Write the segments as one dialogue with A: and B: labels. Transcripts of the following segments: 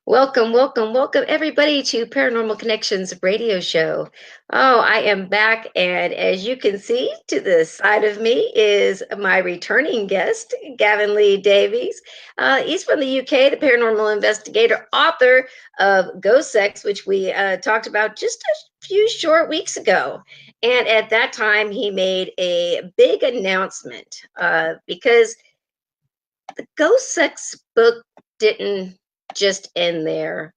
A: Welcome, welcome, welcome, everybody, to Paranormal Connections radio show. Oh, I am back, and as you can see, to the side of me is my returning guest, Gavin Lee Davies. He's from the UK, the paranormal investigator, author of Ghost Sex, which we talked about just a few short weeks ago. And at that time, he made a big announcement because the Ghost Sex book didn't just end there,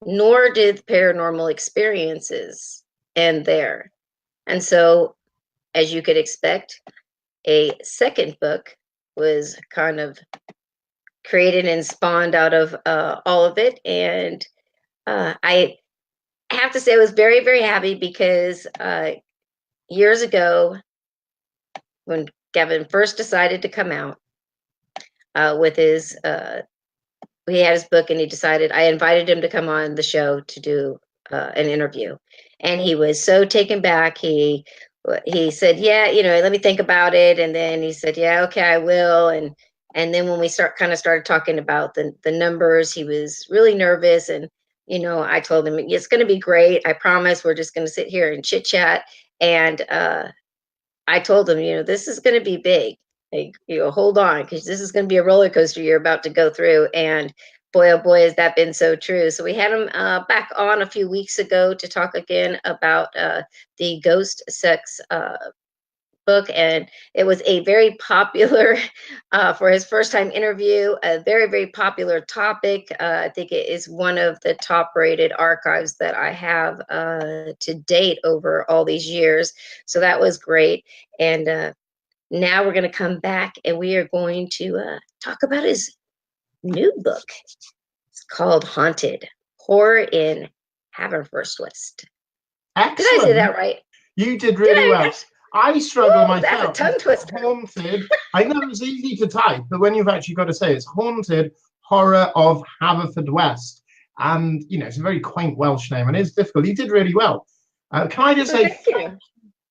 A: nor did paranormal experiences end there. And so, as you could expect, a second book was kind of created and spawned out of all of it. And I have to say, I was very, very happy because years ago, when Gavin first decided to come out with his he had his book and he decided I invited him to come on the show to do an interview, and he was so taken back. He said, "Yeah, let me think about it," and then he said, "Yeah, okay, I will." And then when we started talking about the numbers, he was really nervous, and I told him it's going to be great. I promise. We're just going to sit here and chit chat, and I told him, this is going to be big. Like, hold on, because this is going to be a roller coaster you're about to go through. And boy, oh boy, has that been so true. So we had him back on a few weeks ago to talk again about the Ghost Sex book. And it was a very popular, for his first time interview, a very, very popular topic. I think it is one of the top rated archives that I have to date over all these years. So that was great. And now we're going to come back and we are going to talk about his new book. It's called Haunted: Horror in Haverfordwest.
B: Excellent.
A: Did I say that right?
B: You did really well. I struggle myself.
A: That's a tongue twister.
B: Haunted. I know it's easy to type, but when you've actually got to say it's Haunted Horror of Haverfordwest. And, it's a very quaint Welsh name and it's difficult. You did really well. Can I just say thank you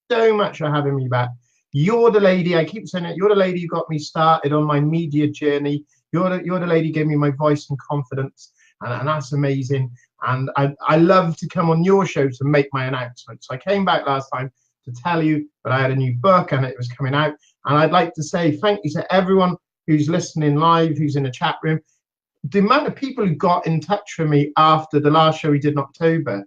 B: so much for having me back. You're the lady, I keep saying it, you're the lady who got me started on my media journey. You're the lady who gave me my voice and confidence, and that's amazing. And I love to come on your show to make my announcements. So I came back last time to tell you that I had a new book and it was coming out. And I'd like to say thank you to everyone who's listening live, who's in the chat room. The amount of people who got in touch with me after the last show we did in October,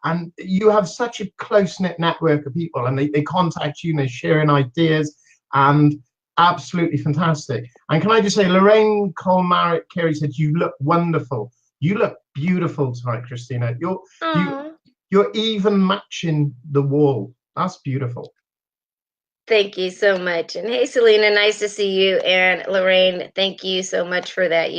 B: and you have such a close-knit network of people, and they contact you and they're sharing ideas, and absolutely fantastic. And can I just say, Lorraine Colmaric Carey said, you look wonderful. You look beautiful tonight, Christina. You're even matching the wall. That's beautiful.
A: Thank you so much. And hey, Selena, nice to see you. And Lorraine, thank you so much for that.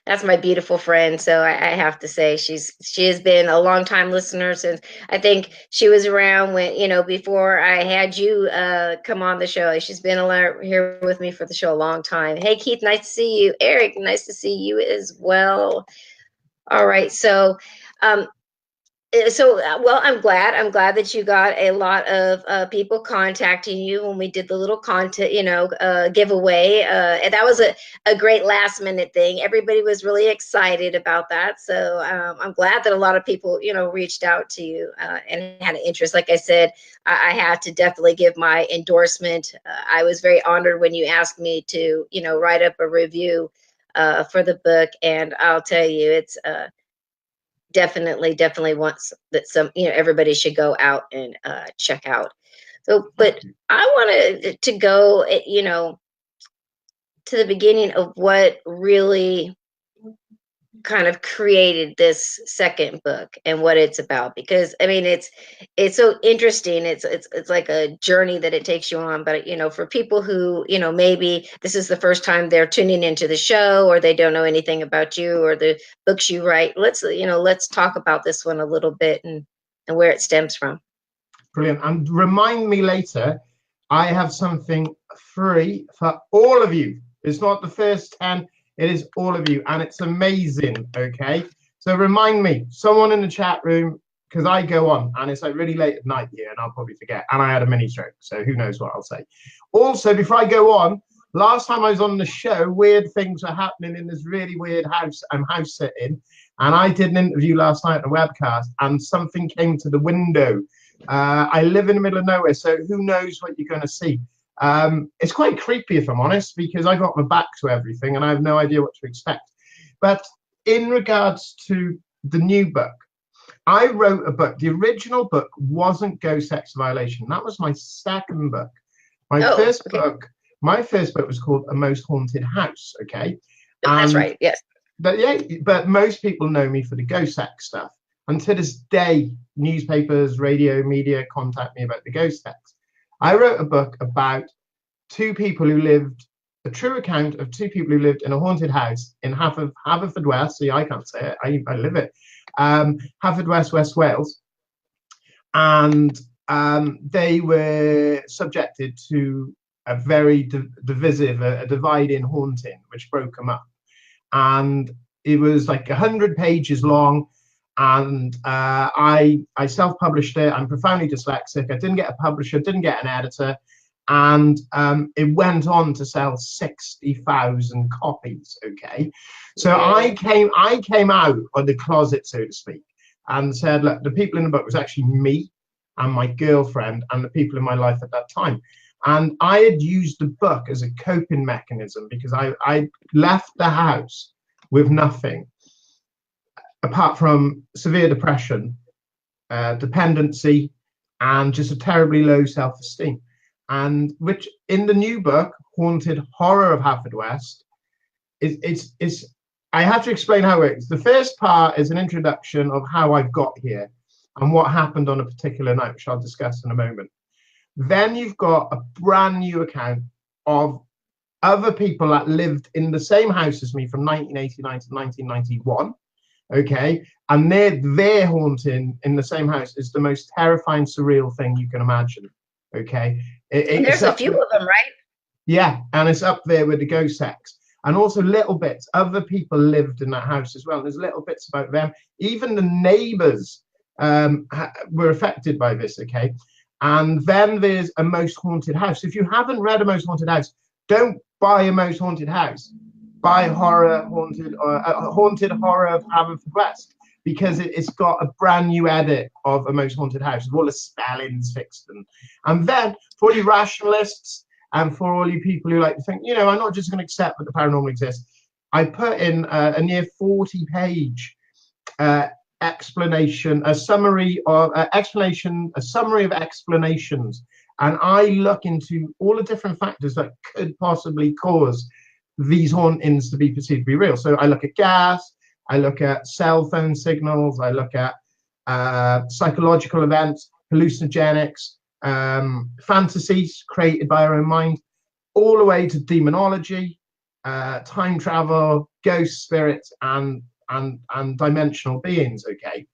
A: That's my beautiful friend. So I have to say she has been a long time listener since I think she was around when, before I had you come on the show. She's been here with me for the show a long time. Hey, Keith, nice to see you. Eric, nice to see you as well. All right. So, well, I'm glad that you got a lot of people contacting you when we did the little content, giveaway. And that was a great last minute thing. Everybody was really excited about that. So I'm glad that a lot of people, reached out to you and had an interest. Like I said, I had to definitely give my endorsement. I was very honored when you asked me to, write up a review for the book. And I'll tell you, it's definitely wants that everybody should go out and check out. So, but I wanted to go, to the beginning of what really kind of created this second book and what it's about, because I mean it's so interesting. It's like a journey that it takes you on, but for people who maybe this is the first time they're tuning into the show, or they don't know anything about you or the books you write, let's talk about this one a little bit and where it stems from.
B: Brilliant. And remind me later, I have something free for all of you. It's not the first 10, it is all of you, and it's amazing. Okay, so remind me, someone in the chat room, because I go on and it's like really late at night here and I'll probably forget, and I had a mini stroke, so who knows what I'll say. Also, before I go on, last time I was on the show, weird things were happening in this really weird house I'm house sitting. And I did an interview last night on a webcast, and something came to the window. I live in the middle of nowhere, so who knows what you're going to see. It's quite creepy, if I'm honest, because I got my back to everything and I have no idea what to expect. But in regards to the new book, I wrote a book. The original book wasn't Ghost Sex Violation. That was my second book. My
A: Oh,
B: first
A: okay.
B: book, my first book was called A Most Haunted House. Okay,
A: That's
B: and
A: right. Yes.
B: but yeah, but most people know me for the ghost sex stuff. And to this day, newspapers, radio, media contact me about the ghost sex. I wrote a book about two people who lived, a true account of two people who lived in a haunted house in Haverfordwest. See, I can't say it, I live it. Haverfordwest, West Wales. And they were subjected to a very divisive, a dividing haunting, which broke them up. And it was like 100 pages long. And I self-published it. I'm profoundly dyslexic. I didn't get a publisher, didn't get an editor, and it went on to sell 60,000 copies. Okay, so I came out of the closet, so to speak, and said, look, the people in the book was actually me and my girlfriend and the people in my life at that time. And I had used the book as a coping mechanism because I left the house with nothing apart from severe depression, dependency, and just a terribly low self-esteem. And which in the new book, Haunted Horror of Haverfordwest, is I have to explain how it works. The first part is an introduction of how I've got here and what happened on a particular night, which I'll discuss in a moment. Then you've got a brand new account of other people that lived in the same house as me from 1989 to 1991. Okay, and their haunting in the same house is the most terrifying, surreal thing you can imagine. Okay,
A: And there's a few of them, right?
B: Yeah, and it's up there with the ghost sex. And also little bits, other people lived in that house as well. There's little bits about them. Even the neighbors were affected by this, okay? And then there's A Most Haunted House. If you haven't read A Most Haunted House, don't buy A Most Haunted House. Buy Haunted Horror of Haverfordwest, because it's got a brand new edit of A Most Haunted House with all the spellings fixed. And then for all you rationalists, and for all you people who like to think, I'm not just going to accept that the paranormal exists, I put in a near 40-page explanation, a summary of explanations. And I look into all the different factors that could possibly cause these hauntings to be perceived to be real. So I look at gas, I look at cell phone signals, I look at psychological events, hallucinogenics, fantasies created by our own mind, all the way to demonology, time travel, ghost spirits, and dimensional beings. Okay.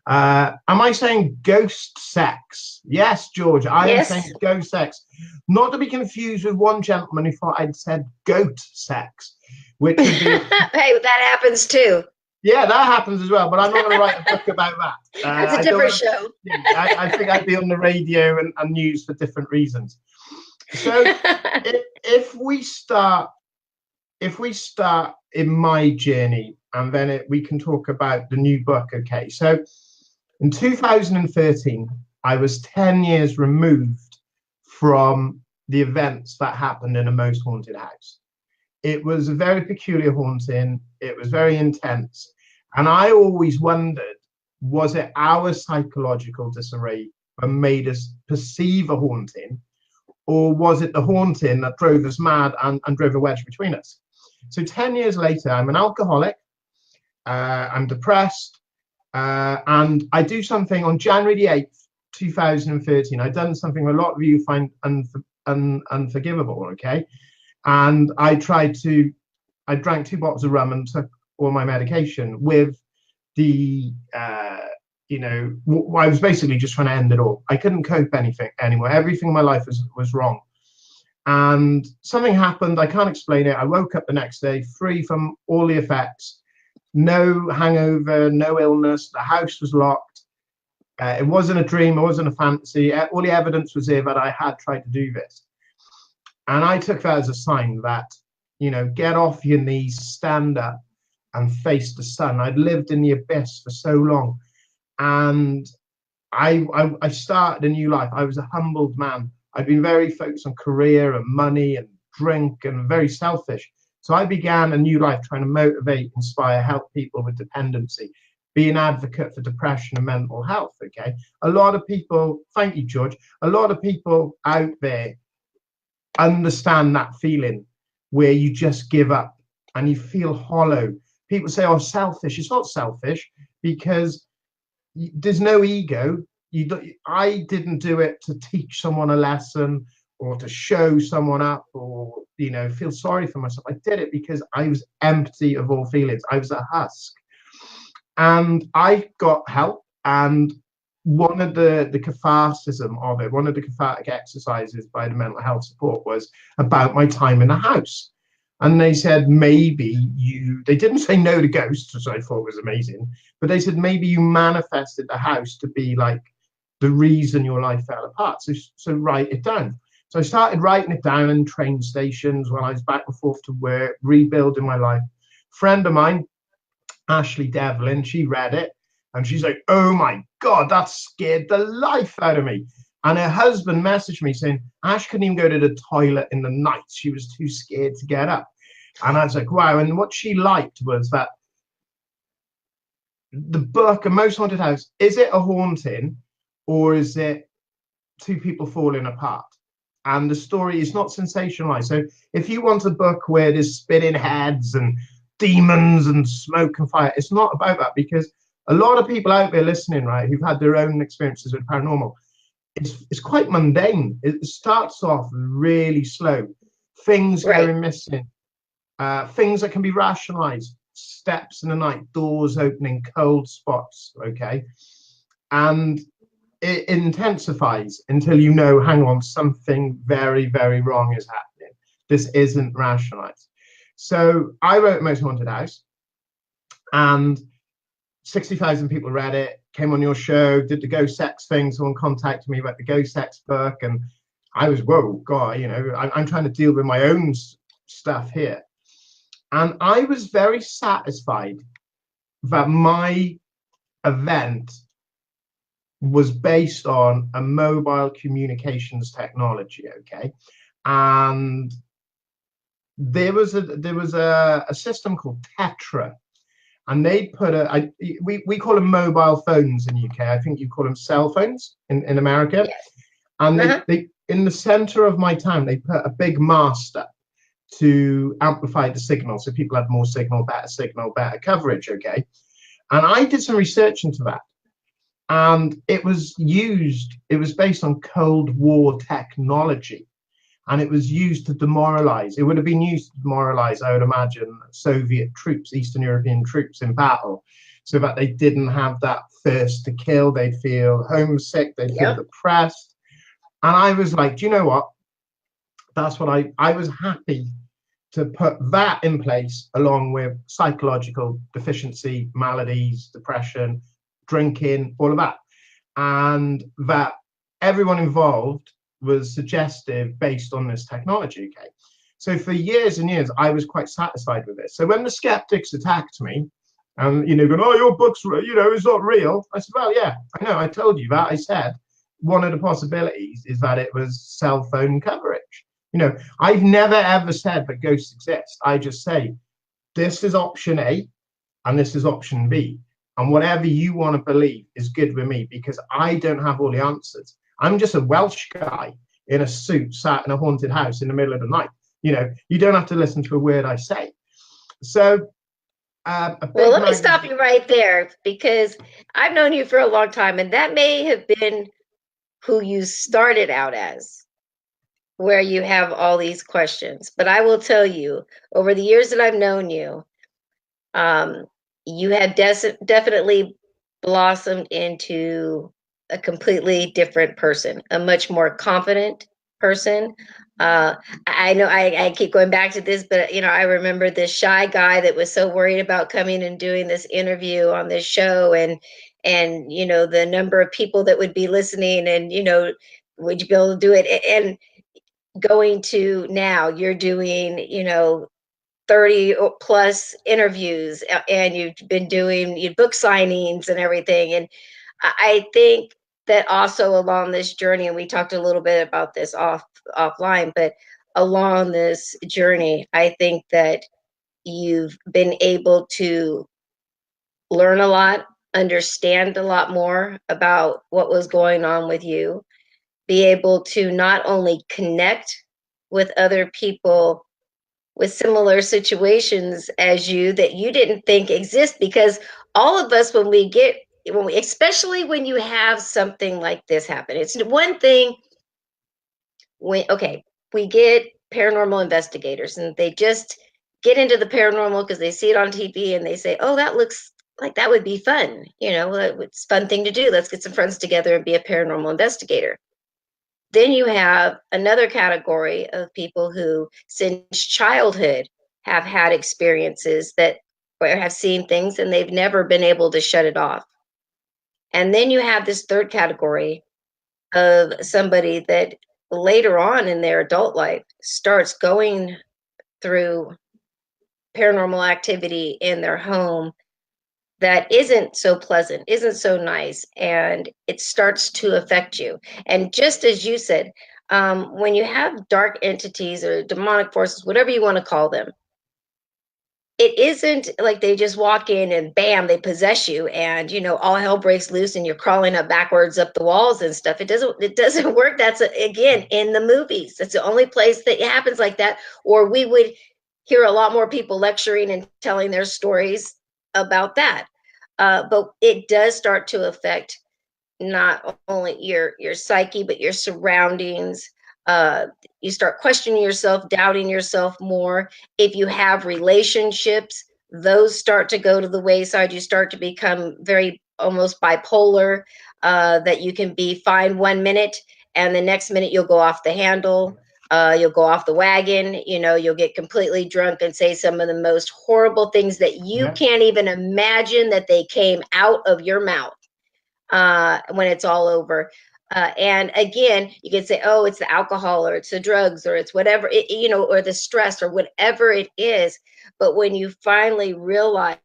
B: Am I saying ghost sex? Yes, George, I am saying ghost sex. Not to be confused with one gentleman who thought I'd said goat sex, which would be
A: hey, that happens too.
B: Yeah, that happens as well, but I'm not going to write a book about that.
A: That's a different show.
B: I think I'd be on the radio and news for different reasons. So if we start in my journey, and then we can talk about the new book. Okay, so in 2013, I was 10 years removed from the events that happened in A Most Haunted House. It was a very peculiar haunting. It was very intense. And I always wondered, was it our psychological disarray that made us perceive a haunting, or was it the haunting that drove us mad and drove a wedge between us? So 10 years later, I'm an alcoholic, I'm depressed, and I do something on January the 8th, 2013. I've done something a lot of you find unforgivable, okay? And I drank 2 bottles of rum and took all my medication with the, I was basically just trying to end it all. I couldn't cope anything anymore. Everything in my life was wrong. And something happened. I can't explain it. I woke up the next day free from all the effects. No hangover, no illness. The house was locked. It wasn't a dream. It wasn't a fantasy. All the evidence was there that I had tried to do this. And I took that as a sign that, get off your knees, stand up, and face the sun. I'd lived in the abyss for so long, and I started a new life. I was a humbled man. I'd been very focused on career and money and drink and very selfish. So I began a new life trying to motivate, inspire, help people with dependency, be an advocate for depression and mental health. Okay. A lot of people, thank you, George, a lot of people out there understand that feeling where you just give up and you feel hollow. People say, oh, selfish. It's not selfish because there's no ego. I didn't do it to teach someone a lesson or to show someone up or feel sorry for myself. I did it because I was empty of all feelings. I was a husk, and I got help. And one of the catharsism of it, one of the cathartic exercises by the mental health support was about my time in the house. And they said, maybe they didn't say no to ghosts, which I thought was amazing, but they said, maybe you manifested the house to be like the reason your life fell apart. So write it down. So I started writing it down in train stations when I was back and forth to work, rebuilding my life. Friend of mine, Ashley Devlin, she read it and she's like, oh my God, that scared the life out of me. And her husband messaged me saying, Ash couldn't even go to the toilet in the night. She was too scared to get up. And I was like, wow. And what she liked was that the book, A Most Haunted House, is it a haunting or is it two people falling apart? And the story is not sensationalized. So if you want a book where there's spinning heads and demons and smoke and fire, it's not about that, because a lot of people out there listening, right, who've had their own experiences with paranormal, it's quite mundane. It starts off really slow. Things
A: Right.
B: going missing, things that can be rationalized, steps in the night, doors opening, cold spots, okay? And it intensifies until you know, hang on, something very, very wrong is happening. This isn't rationalized. So I wrote Most Haunted House, and 60,000 people read it, came on your show, did the ghost sex thing. Someone contacted me about the ghost sex book, and I was, whoa, God, I'm trying to deal with my own stuff here. And I was very satisfied that my event was based on a mobile communications technology, okay? And there was a system called Tetra, and they put we call them mobile phones in the UK. I think you call them cell phones in America.
A: Yes.
B: And
A: Uh-huh.
B: they in the center of my town, they put a big mast up to amplify the signal, so people had more signal, better coverage, okay? And I did some research into that, and it was based on Cold War technology, and it was used to demoralize. It would have been used to demoralize, I would imagine, Soviet troops, Eastern European troops in battle, so that they didn't have that thirst to kill. They'd feel homesick, they'd feel
A: Yep.
B: depressed. And I was like, do you know what? That's what I was happy to put that in place, along with psychological deficiency, maladies, depression, drinking, all of that. And that everyone involved was suggestive based on this technology. Okay. So for years and years, I was quite satisfied with this. So when the skeptics attacked me, and going, oh, your book's, it's not real. I said, well, yeah, I know. I told you that. I said one of the possibilities is that it was cell phone coverage. I've never ever said that ghosts exist. I just say this is option A and this is option B. And whatever you want to believe is good with me, because I don't have all the answers. I'm just a Welsh guy in a suit sat in a haunted house in the middle of the night. You don't have to listen to a word I say. So a
A: Well,
B: big
A: let me stop
B: magazine.
A: you right there, because I've known you for a long time, and that may have been who you started out as, where you have all these questions. But I will tell you, over the years that I've known you, um, you have definitely blossomed into a completely different person, a much more confident person. I know I keep going back to this, but I remember this shy guy that was so worried about coming and doing this interview on this show, and the number of people that would be listening, and would you be able to do it? And going to now you're doing, 30 plus interviews, and you've been doing your book signings and everything. And I think that also along this journey, and we talked a little bit about this offline, but along this journey, I think that you've been able to learn a lot, understand a lot more about what was going on with you, be able to not only connect with other people with similar situations as you that you didn't think exist, because all of us when we, especially when you have something like this happen, it's one thing when, okay, we get paranormal investigators and they just get into the paranormal because they see it on TV and they say, oh, that looks like that would be fun, it's a fun thing to do, let's get some friends together and be a paranormal investigator. Then you have another category of people who, since childhood, have had experiences that or have seen things and they've never been able to shut it off. And then you have this third category of somebody that later on in their adult life starts going through paranormal activity in their home that isn't so pleasant, isn't so nice, and it starts to affect you. And just as you said, when you have dark entities or demonic forces, whatever you want to call them, it isn't like they just walk in and bam, they possess you, and all hell breaks loose, and you're crawling up backwards up the walls and stuff. It doesn't work. That's again in the movies. That's the only place that it happens like that. Or we would hear a lot more people lecturing and telling their stories about that. But it does start to affect not only your psyche but your surroundings. uh you start questioning yourself, doubting yourself more. If you have relationships, those start to go to the wayside. You start to become very almost bipolar, that you can be fine 1 minute and the next minute you'll go off the handle. You'll go off the wagon, you'll get completely drunk and say some of the most horrible things that you
B: Yeah,
A: can't even imagine that they came out of your mouth when it's all over. And again, you can say, oh, it's the alcohol or it's the drugs or it's whatever, or the stress or whatever it is. But when you finally realize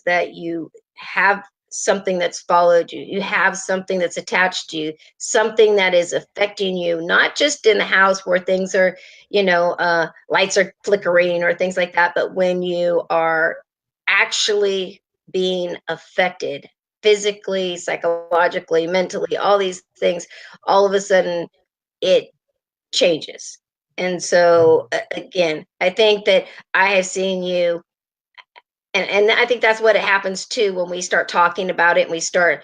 A: that you have something that's followed you, you have something that's attached to you, something that is affecting you, not just in the house where things are, lights are flickering or things like that, but when you are actually being affected physically, psychologically, mentally, all these things, all of a sudden it changes. And so again, I think that I have seen you, and I think that's what it happens too when we start talking about it and we start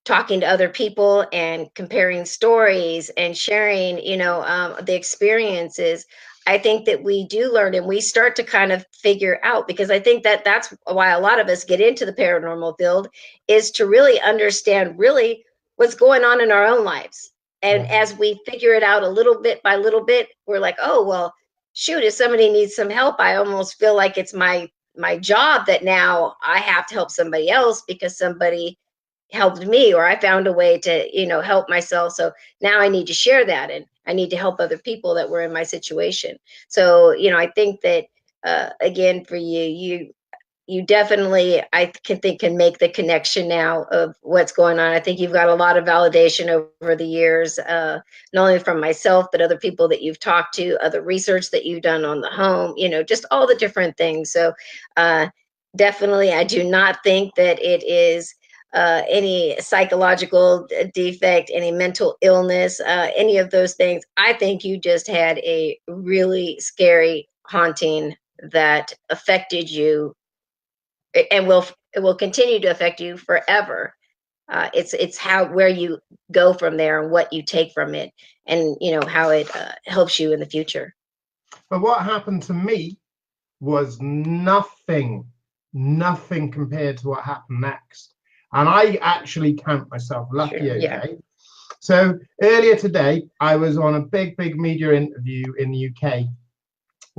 A: talking to other people and comparing stories and sharing, the experiences. I think that we do learn and we start to kind of figure out, because I think that that's why a lot of us get into the paranormal field, is to really understand really what's going on in our own lives. And
B: yeah.
A: as we figure it out a little bit by little bit, we're like, oh, well, shoot, if somebody needs some help, I almost feel like it's my job that now I have to help somebody else because somebody helped me, or I found a way to, help myself. So now I need to share that and I need to help other people that were in my situation. So, I think that again for you definitely, I can think, can make the connection now of what's going on. I think you've got a lot of validation over the years, not only from myself but other people that you've talked to, other research that you've done on the home, just all the different things. So uh, definitely I do not think that it is any psychological defect, any mental illness, any of those things. I think you just had a really scary haunting that affected you, and it will continue to affect you forever. It's how, where you go from there and what you take from it, and how it helps you in the future.
B: But what happened to me was nothing, nothing compared to what happened next. And I actually count myself lucky,
A: Sure. Yeah.
B: okay? So earlier today, I was on a big, big media interview in the UK.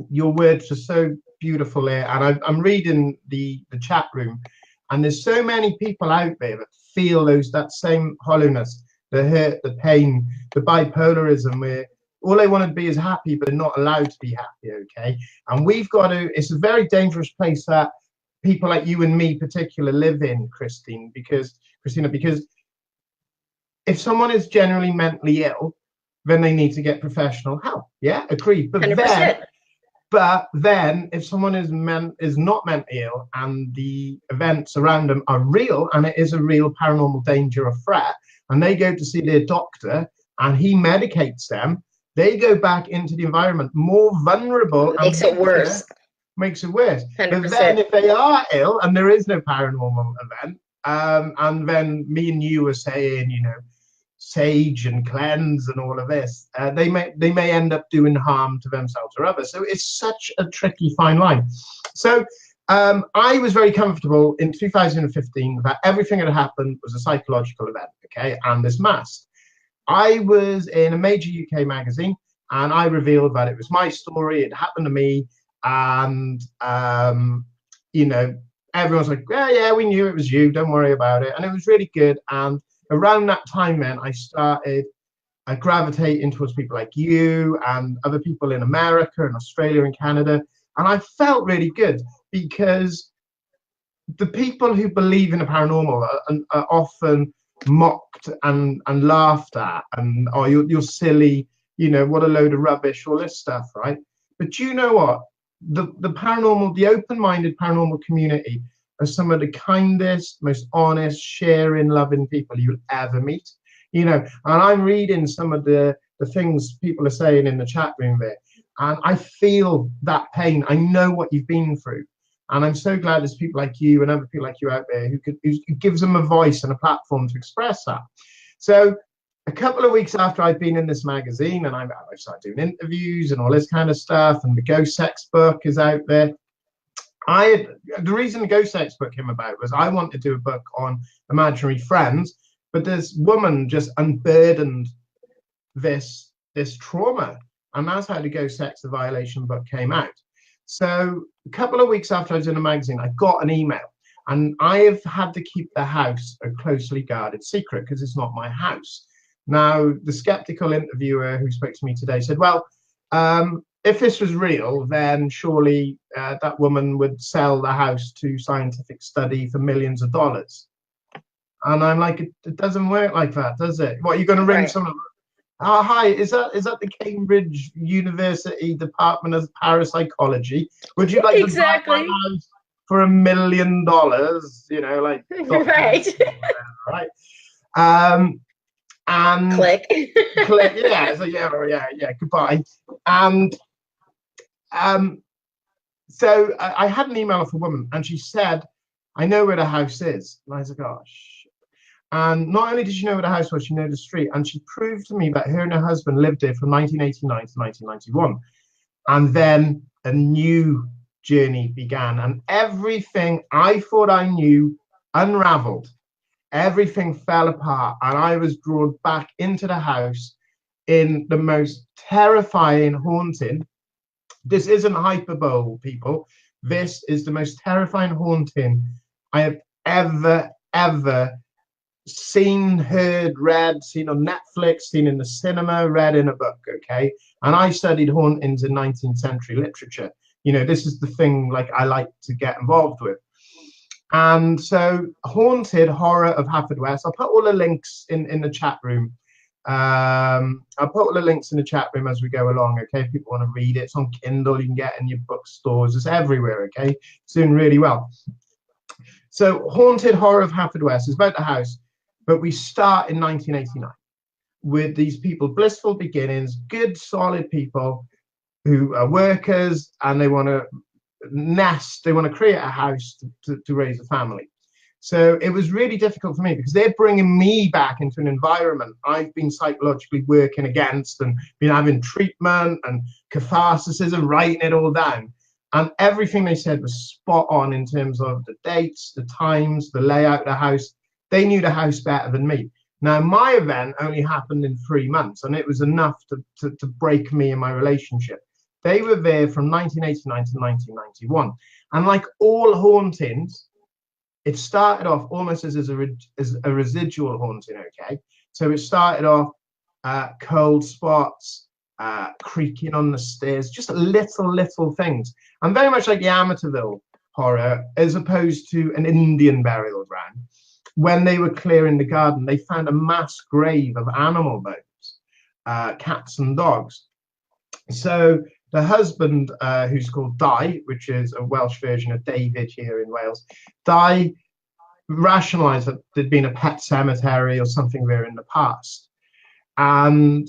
B: Your words are so beautiful here. And I'm reading the chat room, and there's so many people out there that feel that same hollowness, the hurt, the pain, the bipolarism, where all they want to be is happy, but they're not allowed to be happy. Okay, and we've got to. It's a very dangerous place that people like you and me, particular, live in, Christina, because if someone is generally mentally ill, then they need to get professional help. Yeah, agreed.
A: 100%.
B: But then, if someone is not mentally ill and the events around them are real and it is a real paranormal danger or threat, and they go to see their doctor and he medicates them, they go back into the environment more vulnerable and
A: Makes it
B: weaker,
A: worse.
B: makes it worse. But then,
A: 100%.
B: if they are ill and there is no paranormal event, and then me and you were saying, sage and cleanse and all of this, they may end up doing harm to themselves or others. So it's such a tricky fine line. So I was very comfortable in 2015 that everything that happened was a psychological event, okay, and this masked. I was in a major UK magazine and I revealed that it was my story, it happened to me, and you know, everyone's like, yeah, we knew it was you, don't worry about it. And it was really good. And around that time, then I gravitating towards people like you and other people in America and Australia and Canada. And I felt really good because the people who believe in the paranormal are often mocked and laughed at, and oh, you're silly, what a load of rubbish, all this stuff, right? But you know what? The paranormal, the open-minded paranormal community are some of the kindest, most honest, sharing, loving people you'll ever meet. And I'm reading some of the things people are saying in the chat room there, and I feel that pain. I know what you've been through. And I'm so glad there's people like you and other people like you out there who gives them a voice and a platform to express that. So a couple of weeks after I've been in this magazine and I've started doing interviews and all this kind of stuff, and the Ghost Sex book is out there. The reason the Ghost Sex book came about was I wanted to do a book on imaginary friends, but this woman just unburdened this trauma, and that's how the Ghost Sex the Violation book came out. So a couple of weeks after I was in the magazine, I got an email, and I have had to keep the house a closely guarded secret because it's not my house. Now, the skeptical interviewer who spoke to me today said, well, if this was real, then surely that woman would sell the house to scientific study for millions of dollars. And I'm like, it doesn't work like that, does it? What, you're going to ring
A: Right.
B: someone? Oh, hi, is that the Cambridge University Department of Parapsychology? Would you like to buy my
A: Exactly.
B: house for $1 million? Like
A: Right.
B: right? And
A: Click.
B: click, yeah, so yeah, goodbye. And so I had an email off a woman, and she said, I know where the house is. And I was like, gosh. And not only did she know where the house was, she knew the street. And she proved to me that her and her husband lived there from 1989 to 1991. And then a new journey began. And everything I thought I knew unraveled. Everything fell apart. And I was drawn back into the house in the most terrifying haunting. This isn't hyperbole, people. This is the most terrifying haunting I have ever seen, heard, read, seen on Netflix, seen in the cinema, read in a book, okay? And I studied hauntings in 19th century literature. This is the thing like I like to get involved with. And so Haunted Horror of Haverfordwest, I'll put all the links in the chat room. I'll put all the links in the chat room as we go along, okay? If people want to read it, it's on Kindle, you can get it in your bookstores, it's everywhere, okay? It's doing really well. So Haunted Horror of Haverfordwest is about the house, but we start in 1989 with these people, blissful beginnings, good, solid people who are workers, and they want to nest, they want to create a house to raise a family. So it was really difficult for me because they're bringing me back into an environment I've been psychologically working against and been having treatment and catharsis and writing it all down. And everything they said was spot on in terms of the dates, the times, the layout of the house. They knew the house better than me. Now, my event only happened in 3 months, and it was enough to break me in my relationship. They were there from 1989 to 1991. And like all hauntings, it started off almost as a residual haunting, okay? So it started off cold spots, creaking on the stairs, just little things. And very much like the Amityville horror, as opposed to an Indian burial ground. When they were clearing the garden, they found a mass grave of animal bones, cats and dogs. So the husband, who's called Di, which is a Welsh version of David here in Wales, Di rationalised that there'd been a pet cemetery or something there in the past. And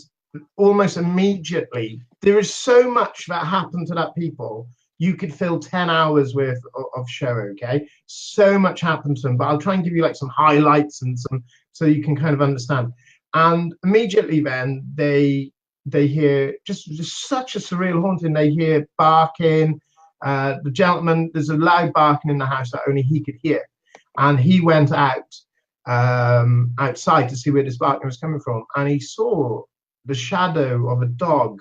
B: almost immediately, there is so much that happened to that people. You could fill 10 hours worth of show, okay? So much happened to them, but I'll try and give you like some highlights and some so you can kind of understand. And immediately then they hear just such a surreal haunting. They hear barking. The gentleman, there's a loud barking in the house that only he could hear. And he went out outside to see where this barking was coming from. And he saw the shadow of a dog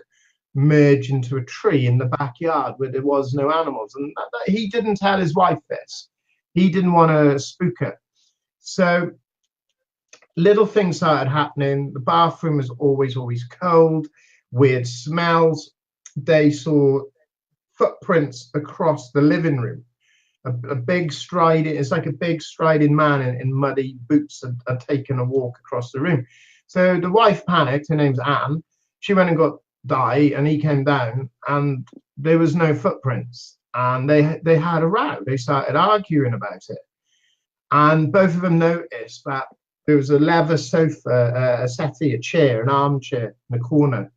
B: merge into a tree in the backyard where there was no animals. And he didn't tell his wife this. He didn't want to spook her. So little things started happening. The bathroom was always cold, weird smells. They saw footprints across the living room. A big striding, it's like a big striding man in muddy boots had taken a walk across the room. So the wife panicked, her name's Anne. She went and got Di, and he came down, and there was no footprints. And they had a row. They started arguing about it. And both of them noticed that there was a leather sofa, a settee, a chair, an armchair in the corner.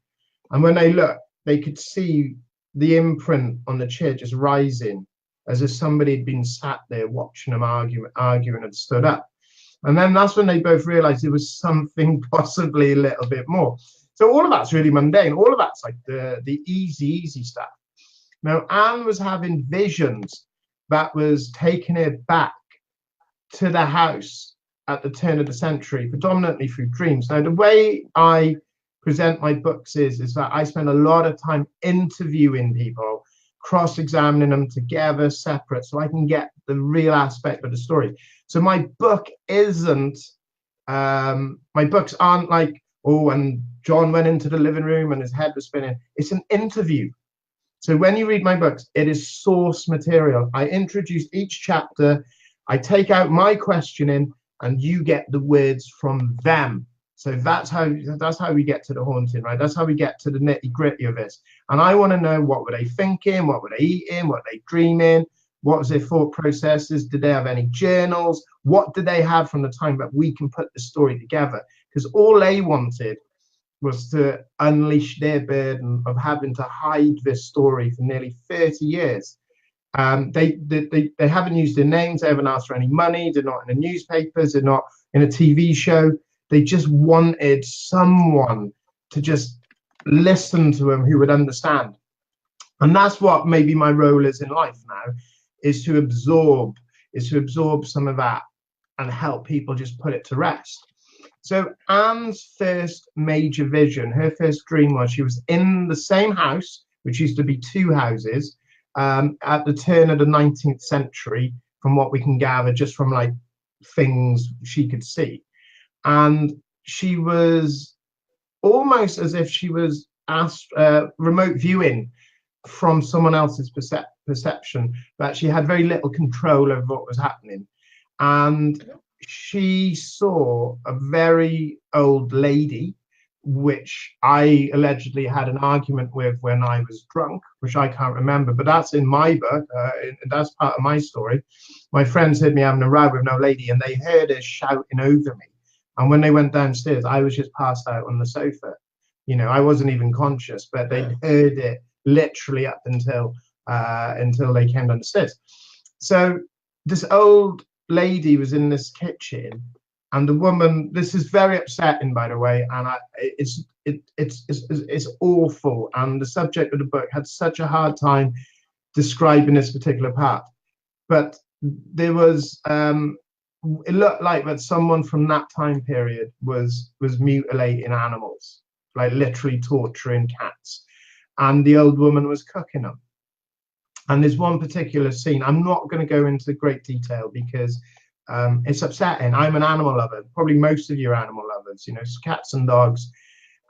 B: And when they looked, they could see the imprint on the chair just rising, as if somebody had been sat there watching them arguing and stood up. And then that's when they both realized there was something possibly a little bit more. So all of that's really mundane. All of that's like the easy stuff. Now, Anne was having visions that was taking her back to the house at the turn of the century, predominantly through dreams. Now, the way I present my books is that I spend a lot of time interviewing people, cross-examining them together, separate, so I can get the real aspect of the story. So my book isn't, my books aren't like, oh, and John went into the living room and his head was spinning. It's an interview. So when you read my books, it is source material. I introduce each chapter, I take out my questioning, and you get the words from them. So that's how we get to the haunting, right? That's how we get to the nitty gritty of this. And I want to know, what were they thinking? What were they eating? What were they dreaming? What was their thought processes? Did they have any journals? What did they have from the time that we can put the story together? Because all they wanted was to unleash their burden of having to hide this story for nearly 30 years. They haven't used their names. They haven't asked for any money. They're not in the newspapers. They're not in a TV show. They just wanted someone to just listen to them who would understand. And that's what maybe my role is in life now, is to absorb some of that and help people just put it to rest. So Anne's first major vision, her first dream, was she was in the same house, which used to be two houses, at the turn of the 19th century, from what we can gather just from like things she could see. And she was almost as if she was asked remote viewing from someone else's perception, that she had very little control over what was happening. And she saw a very old lady, which I allegedly had an argument with when I was drunk, which I can't remember, but that's in my book. That's part of my story. My friends heard me having a row with an old lady, and they heard her shouting over me. And when they went downstairs, I was just passed out on the sofa. You know, I wasn't even conscious, but they heard it literally up until they came downstairs. So this old lady was in this kitchen, and the woman, this is very upsetting, by the way, and it's awful. And the subject of the book had such a hard time describing this particular part. But there was, it looked like that someone from that time period was mutilating animals, like literally torturing cats, and the old woman was cooking them. And there's one particular scene, I'm not going to go into great detail because it's upsetting. I'm an animal lover. Probably most of you are animal lovers, you know, cats and dogs.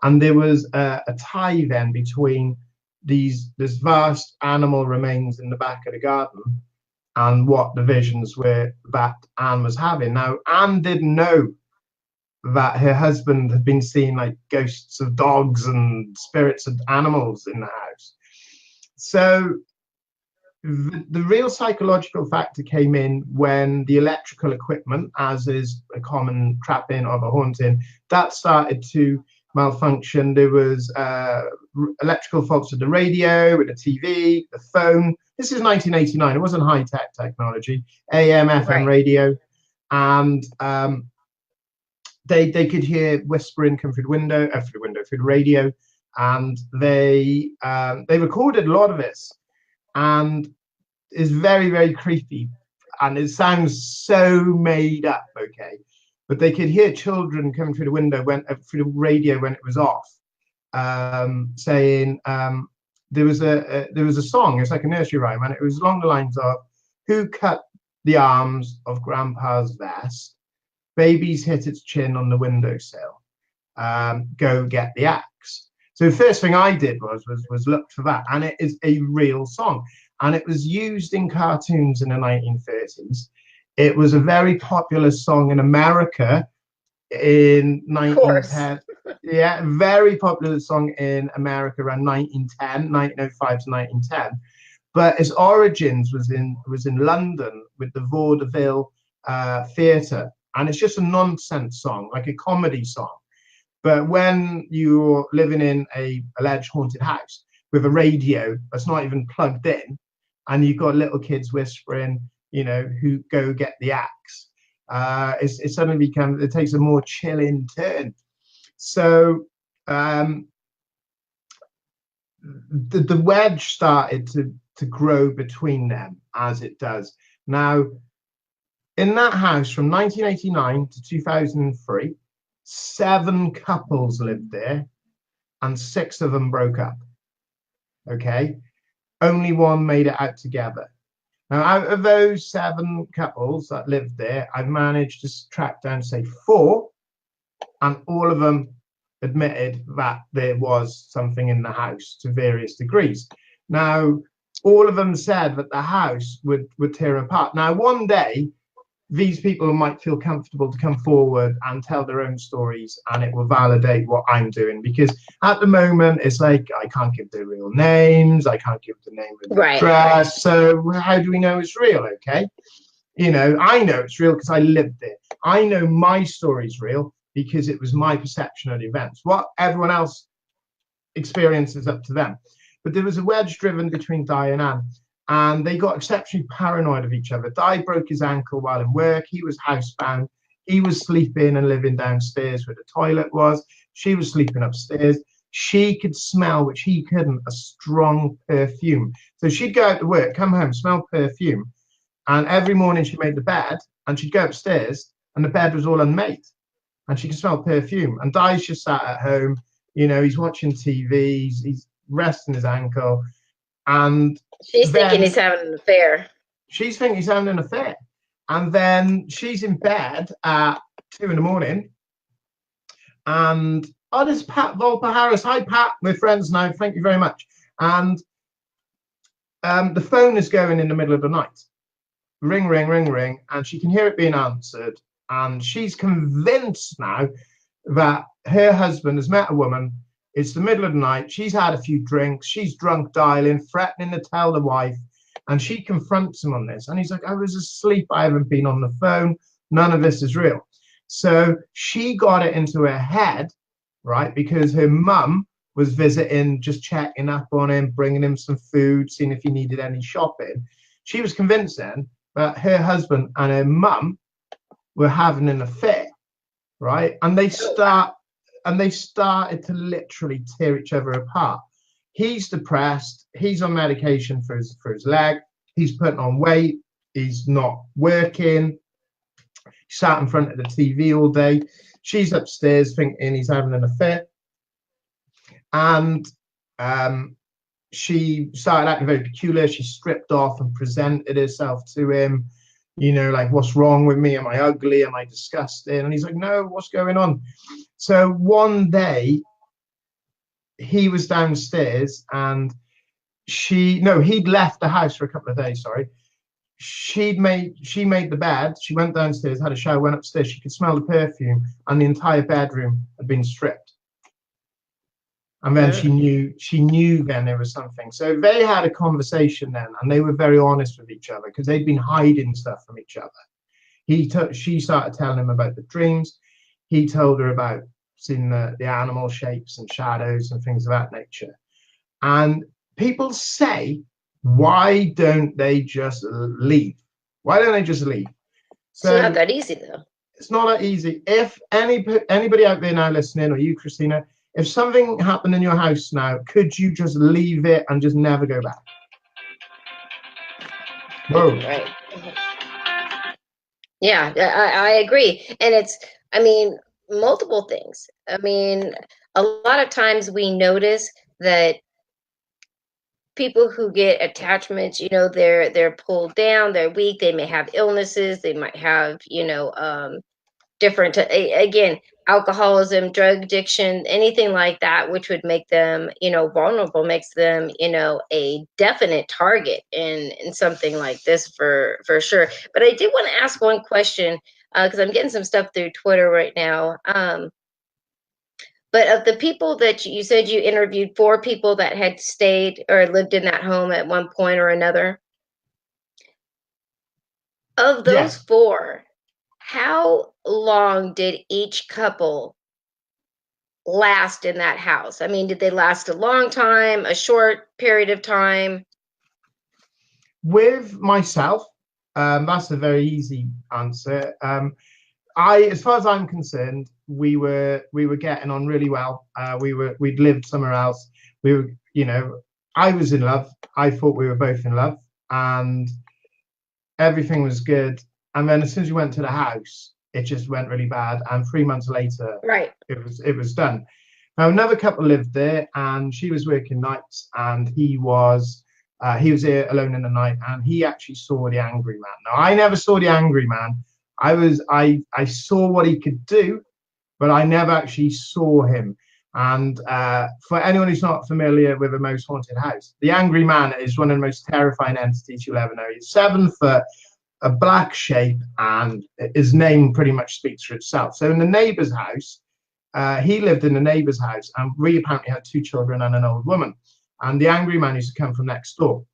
B: And there was a tie then between this vast animal remains in the back of the garden and what the visions were that Anne was having. Now, Anne didn't know that her husband had been seeing like ghosts of dogs and spirits of animals in the house. So the real psychological factor came in when the electrical equipment, as is a common trapping of a haunting, that started to malfunction. There was electrical faults with the radio, with the TV, the phone. This is 1989. It wasn't high-tech technology, AM, FM
A: Right.
B: radio. And they could hear whispering come through the window, through the radio. And they recorded a lot of this. And it's very, very creepy. And it sounds so made up, okay? But they could hear children coming through the window, through the radio when it was off, saying there was a song. It's like a nursery rhyme, and it was along the lines of, "Who cut the arms of Grandpa's vest? Baby's hit its chin on the windowsill. Go get the axe." So the first thing I did was look for that, and it is a real song, and it was used in cartoons in the 1930s. It was a very popular song in America in
A: Of course.
B: 1910. Yeah, very popular song in America around 1905 to 1910. But its origins was in London with the vaudeville theatre, and it's just a nonsense song, like a comedy song. But when you're living in a alleged haunted house with a radio that's not even plugged in, and you've got little kids whispering, who go get the axe, it suddenly becomes, it takes a more chilling turn. So the wedge started to grow between them, as it does. Now, in that house from 1989 to 2003, 7 couples lived there and 6 of them broke up. Okay. Only one made it out together. Now, out of those 7 couples that lived there, I've managed to track down, say, 4, and all of them admitted that there was something in the house to various degrees. Now, all of them said that the house would tear apart. Now, one day, these people might feel comfortable to come forward and tell their own stories, and it will validate what I'm doing, because at the moment it's like I can't give the real names, I can't give the name of the
A: Right.
B: address, so how do we know it's real? Okay, I know it's real because I lived it. I know my story's real because it was my perception of the events. What everyone else experiences up to them. But there was a wedge driven between Di and Anne, and they got exceptionally paranoid of each other. Di broke his ankle while in work. He was housebound. He was sleeping and living downstairs where the toilet was. She was sleeping upstairs. She could smell, which he couldn't, a strong perfume. So she'd go out to work, come home, smell perfume. And every morning she made the bed, and she'd go upstairs, and the bed was all unmade. And she could smell perfume. And Di's just sat at home. He's watching TV. He's resting his ankle. And
A: She's thinking
B: then
A: he's having an affair.
B: she's thinking he's having an affair. And then she's in bed at 2 in the morning. And, oh, there's Pat Volper Harris. Hi, Pat. We're friends now. Thank you very much. And the phone is going in the middle of the night. Ring, ring, ring, ring. And she can hear it being answered. And she's convinced now that her husband has met a woman. It's the middle of the night. She's had a few drinks. She's drunk dialing, threatening to tell the wife. And she confronts him on this. And he's like, I was asleep. I haven't been on the phone. None of this is real. So she got it into her head, right? Because her mum was visiting, just checking up on him, bringing him some food, seeing if he needed any shopping. She was convinced then that her husband and her mum were having an affair, right? And they started to literally tear each other apart. He's depressed. He's on medication for his leg. He's putting on weight. He's not working. He sat in front of the TV all day. She's upstairs thinking he's having an affair. And she started acting very peculiar. She stripped off and presented herself to him. Like, what's wrong with me? Am I ugly? Am I disgusting? And he's like, no, what's going on? So one day, he was downstairs, and she no, he'd left the house for a couple of days. Sorry, she made the bed. She went downstairs, had a shower, went upstairs. She could smell the perfume, and the entire bedroom had been stripped. And then
A: Mm.
B: she knew then there was something. So they had a conversation then, and they were very honest with each other because they'd been hiding stuff from each other. She started telling him about the dreams. He told her about seeing the animal shapes and shadows and things of that nature. And people say, why don't they just leave? Why don't they just leave?
A: It's not
B: So
A: that easy though.
B: it's not that easy. If anybody out there now listening, or you, Christina, if something happened in your house now, could you just leave it and just never go back? Whoa.
A: Right. Yeah, I agree. And it's, I mean, multiple things. I mean, a lot of times we notice that people who get attachments, they're pulled down, they're weak, they may have illnesses, they might have, different again, alcoholism, drug addiction, anything like that, which would make them, vulnerable, makes them, a definite target in something like this for sure. But I did want to ask one question, because I'm getting some stuff through Twitter right now. But of the people that you said you interviewed, four people that had stayed or lived in that home at one point or another, of those
B: Yes.
A: four, how long did each couple last in that house? I mean, did they last a long time, a short period of time?
B: With myself, that's a very easy answer. As far as I'm concerned, we were getting on really well. We'd lived somewhere else. We were, I was in love. I thought we were both in love, and everything was good. And then as soon as we went to the house, it just went really bad. And 3 months later,
A: Right.
B: it was done. Now another couple lived there, and she was working nights, and he was here alone in the night, and he actually saw the angry man. Now I never saw the angry man. I saw what he could do, but I never actually saw him. And for anyone who's not familiar with a most haunted house, the angry man is one of the most terrifying entities you'll ever know. He's 7 foot, a black shape, and his name pretty much speaks for itself. So in the neighbor's house, he lived in the neighbor's house, and we apparently had 2 children and an old woman. And the angry man used to come from next door.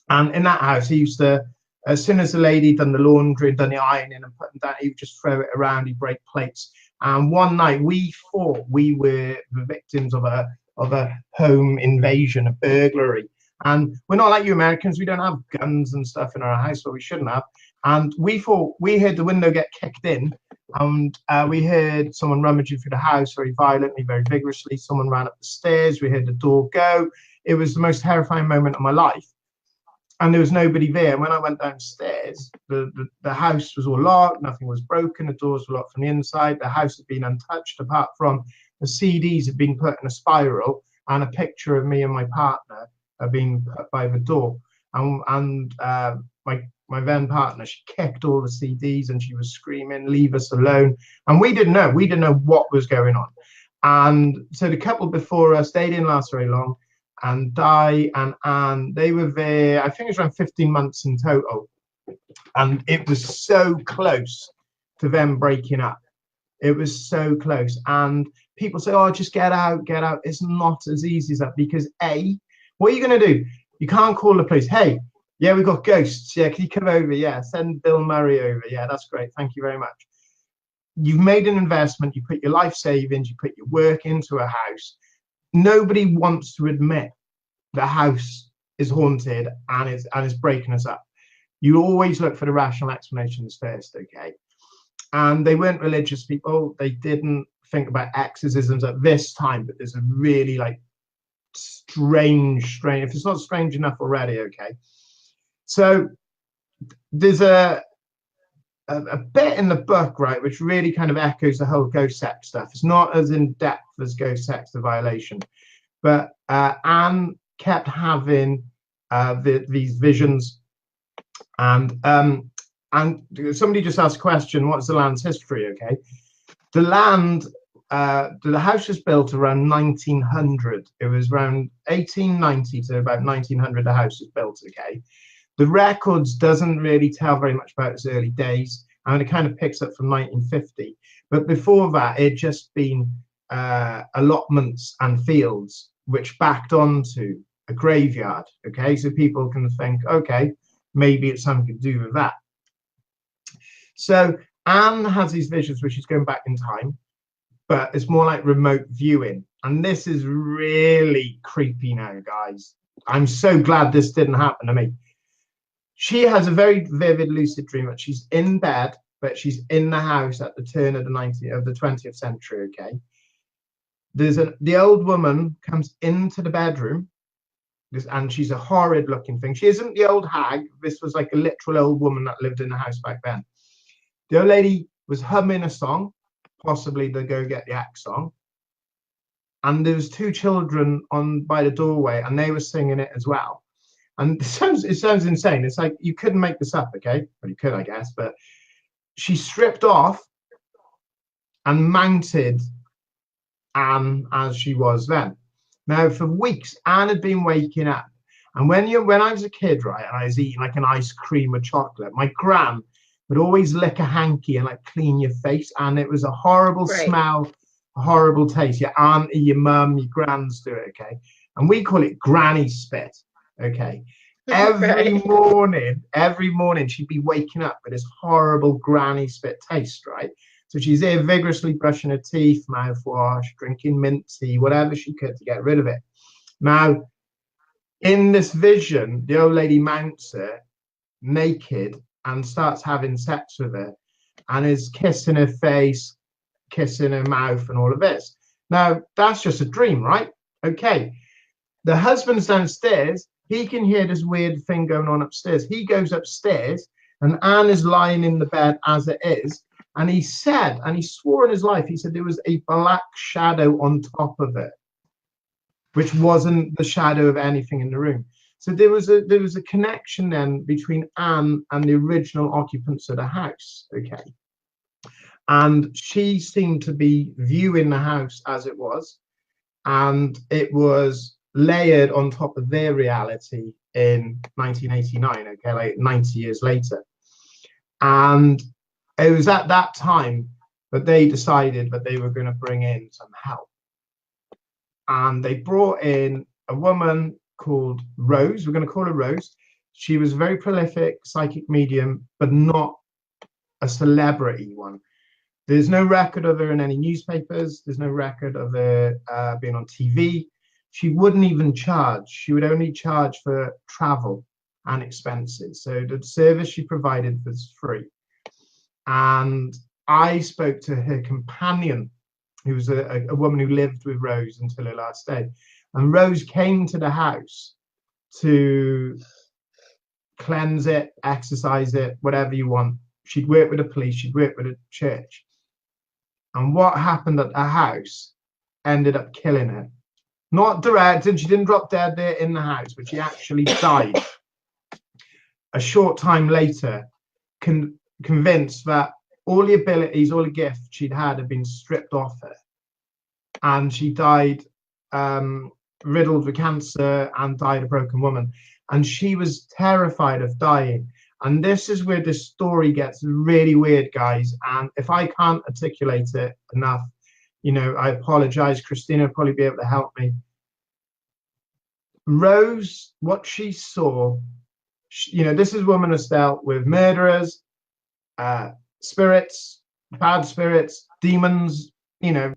B: And in that house, he used to, as soon as the lady done the laundry, done the ironing and putting that, he would just throw it around, he'd break plates. And one night we thought we were the victims of a home invasion, a burglary. And we're not like you Americans, we don't have guns and stuff in our house, but we shouldn't have. And we thought we heard the window get kicked in, and we heard someone rummaging through the house very violently, very vigorously. Someone ran up the stairs. We heard the door go. It was the most terrifying moment of my life. And there was nobody there. When I went downstairs, the house was all locked, nothing was broken, the doors were locked from the inside, the house had been untouched apart from the CDs had been put in a spiral, and a picture of me and my partner had been put by the door. And my then partner, she kicked all the CDs and she was screaming, "Leave us alone." And we didn't know what was going on. And so the couple before us, they didn't last very long. And Di and Anne, they were there, I think it was around 15 months in total. And it was so close to them breaking up. It was so close. And people say, oh, just get out, get out. It's not as easy as that, because A, what are you going to do? You can't call the police. Hey, yeah, we've got ghosts. Yeah, can you come over? Yeah, send Bill Murray over. Yeah, that's great. Thank you very much. You've made an investment. You put your life savings, you put your work into a house. Nobody wants to admit the house is haunted and is breaking us up. You always look for the rational explanations first, okay? And they weren't religious people. They didn't think about exorcisms at this time, but there's a really strange, if it's not strange enough already, okay? So there's a bit in the book, right, which really kind of echoes the whole ghost sex stuff. It's not as in depth as Ghost Sex the Violation, but Anne kept having these visions, and somebody just asked a question: what's the land's history? Okay, the land the house was built around 1900. It was around 1890 to about 1900 the house was built, okay? The records doesn't really tell very much about its early days, and it kind of picks up from 1950. But before that, it had just been allotments and fields which backed onto a graveyard, okay? So people can think, okay, maybe it's something to do with that. So Anne has these visions where she's going back in time, but it's more like remote viewing. And this is really creepy now, guys. I'm so glad this didn't happen to me. She has a very vivid lucid dream that she's in bed, but she's in the house at the turn of the 20th century, okay? The old woman comes into the bedroom, and she's a horrid looking thing. She isn't the old hag. This was like a literal old woman that lived in the house back then. The old lady was humming a song, possibly the Go Get the Axe song. And there was two children on by the doorway, and they were singing it as well. And it sounds insane. It's like you couldn't make this up, okay? Well, you could, I guess, but she stripped off and mounted Anne as she was then. Now, for weeks, Anne had been waking up. And when I was a kid, right, and I was eating like an ice cream with chocolate, my gran would always lick a hanky and like clean your face. And it was a horrible smell, a horrible taste. Your aunt, your mum, your grans do it, okay? And we call it granny spit, okay? Every morning, she'd be waking up with this horrible granny spit taste, right? So she's there vigorously brushing her teeth, mouthwash, drinking mint tea, whatever she could to get rid of it. Now, in this vision, the old lady mounts her naked and starts having sex with her and is kissing her face, kissing her mouth, and all of this. Now, that's just a dream, right? Okay. The husband's downstairs. He can hear this weird thing going on upstairs. He goes upstairs, and Anne is lying in the bed as it is. And he said, and he swore in his life, he said there was a black shadow on top of it, which wasn't the shadow of anything in the room. So there was a connection then between Anne and the original occupants of the house, okay? And she seemed to be viewing the house as it was, and it was layered on top of their reality in 1989, okay, like 90 years later. And it was at that time that they decided that they were going to bring in some help. And they brought in a woman called Rose. We're going to call her Rose. She was a very prolific psychic medium, but not a celebrity one. There's no record of her in any newspapers. There's no record of her being on TV. She wouldn't even charge. She would only charge for travel and expenses. So the service she provided was free. And I spoke to her companion, who was a woman who lived with Rose until her last day. And Rose came to the house to cleanse it, exercise it, whatever you want. She'd work with the police, she'd work with the church. And what happened at the house ended up killing her. Not direct, and she didn't drop dead there in the house, but she actually died a short time later, convinced that all the abilities, all the gifts she'd had been stripped off her. And she died riddled with cancer and died a broken woman. And she was terrified of dying. And this is where this story gets really weird, guys. And if I can't articulate it enough, you know, I apologize. Christina will probably be able to help me. Rose, what she saw, you know, this is a woman who's dealt with murderers, spirits, bad spirits, demons, you know,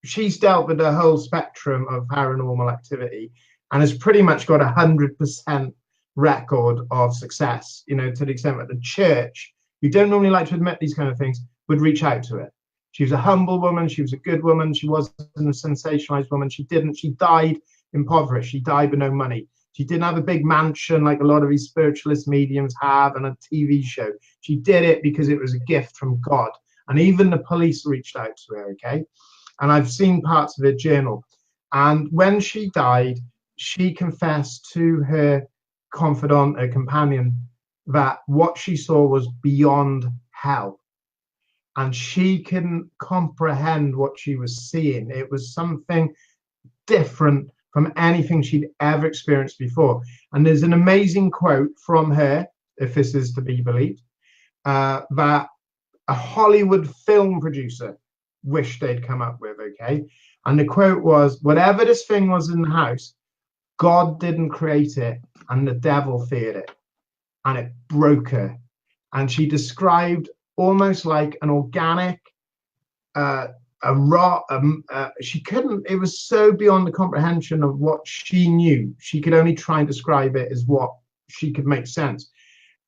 B: she's dealt with the whole spectrum of paranormal activity and has pretty much got 100% record of success, you know, to the extent that the church, who don't normally like to admit these kind of things, would reach out to her. She was a humble woman. She was a good woman. She wasn't a sensationalized woman. She died impoverished. She died with no money. She didn't have a big mansion like a lot of these spiritualist mediums have and a TV show. She did it because it was a gift from God. And even the police reached out to her, okay? And I've seen parts of her journal. And when she died, she confessed to her confidant, her companion, that what she saw was beyond hell. and she couldn't comprehend what she was seeing. It was something different from anything she'd ever experienced before. And there's an amazing quote from her, if this is to be believed, that a Hollywood film producer wished they'd come up with, okay? And the quote was, whatever this thing was in the house, God didn't create it, and the devil feared it, and it broke her. And she described almost like an organic, a raw, she couldn't, it was so beyond the comprehension of what she knew. She could only try and describe it as what she could make sense.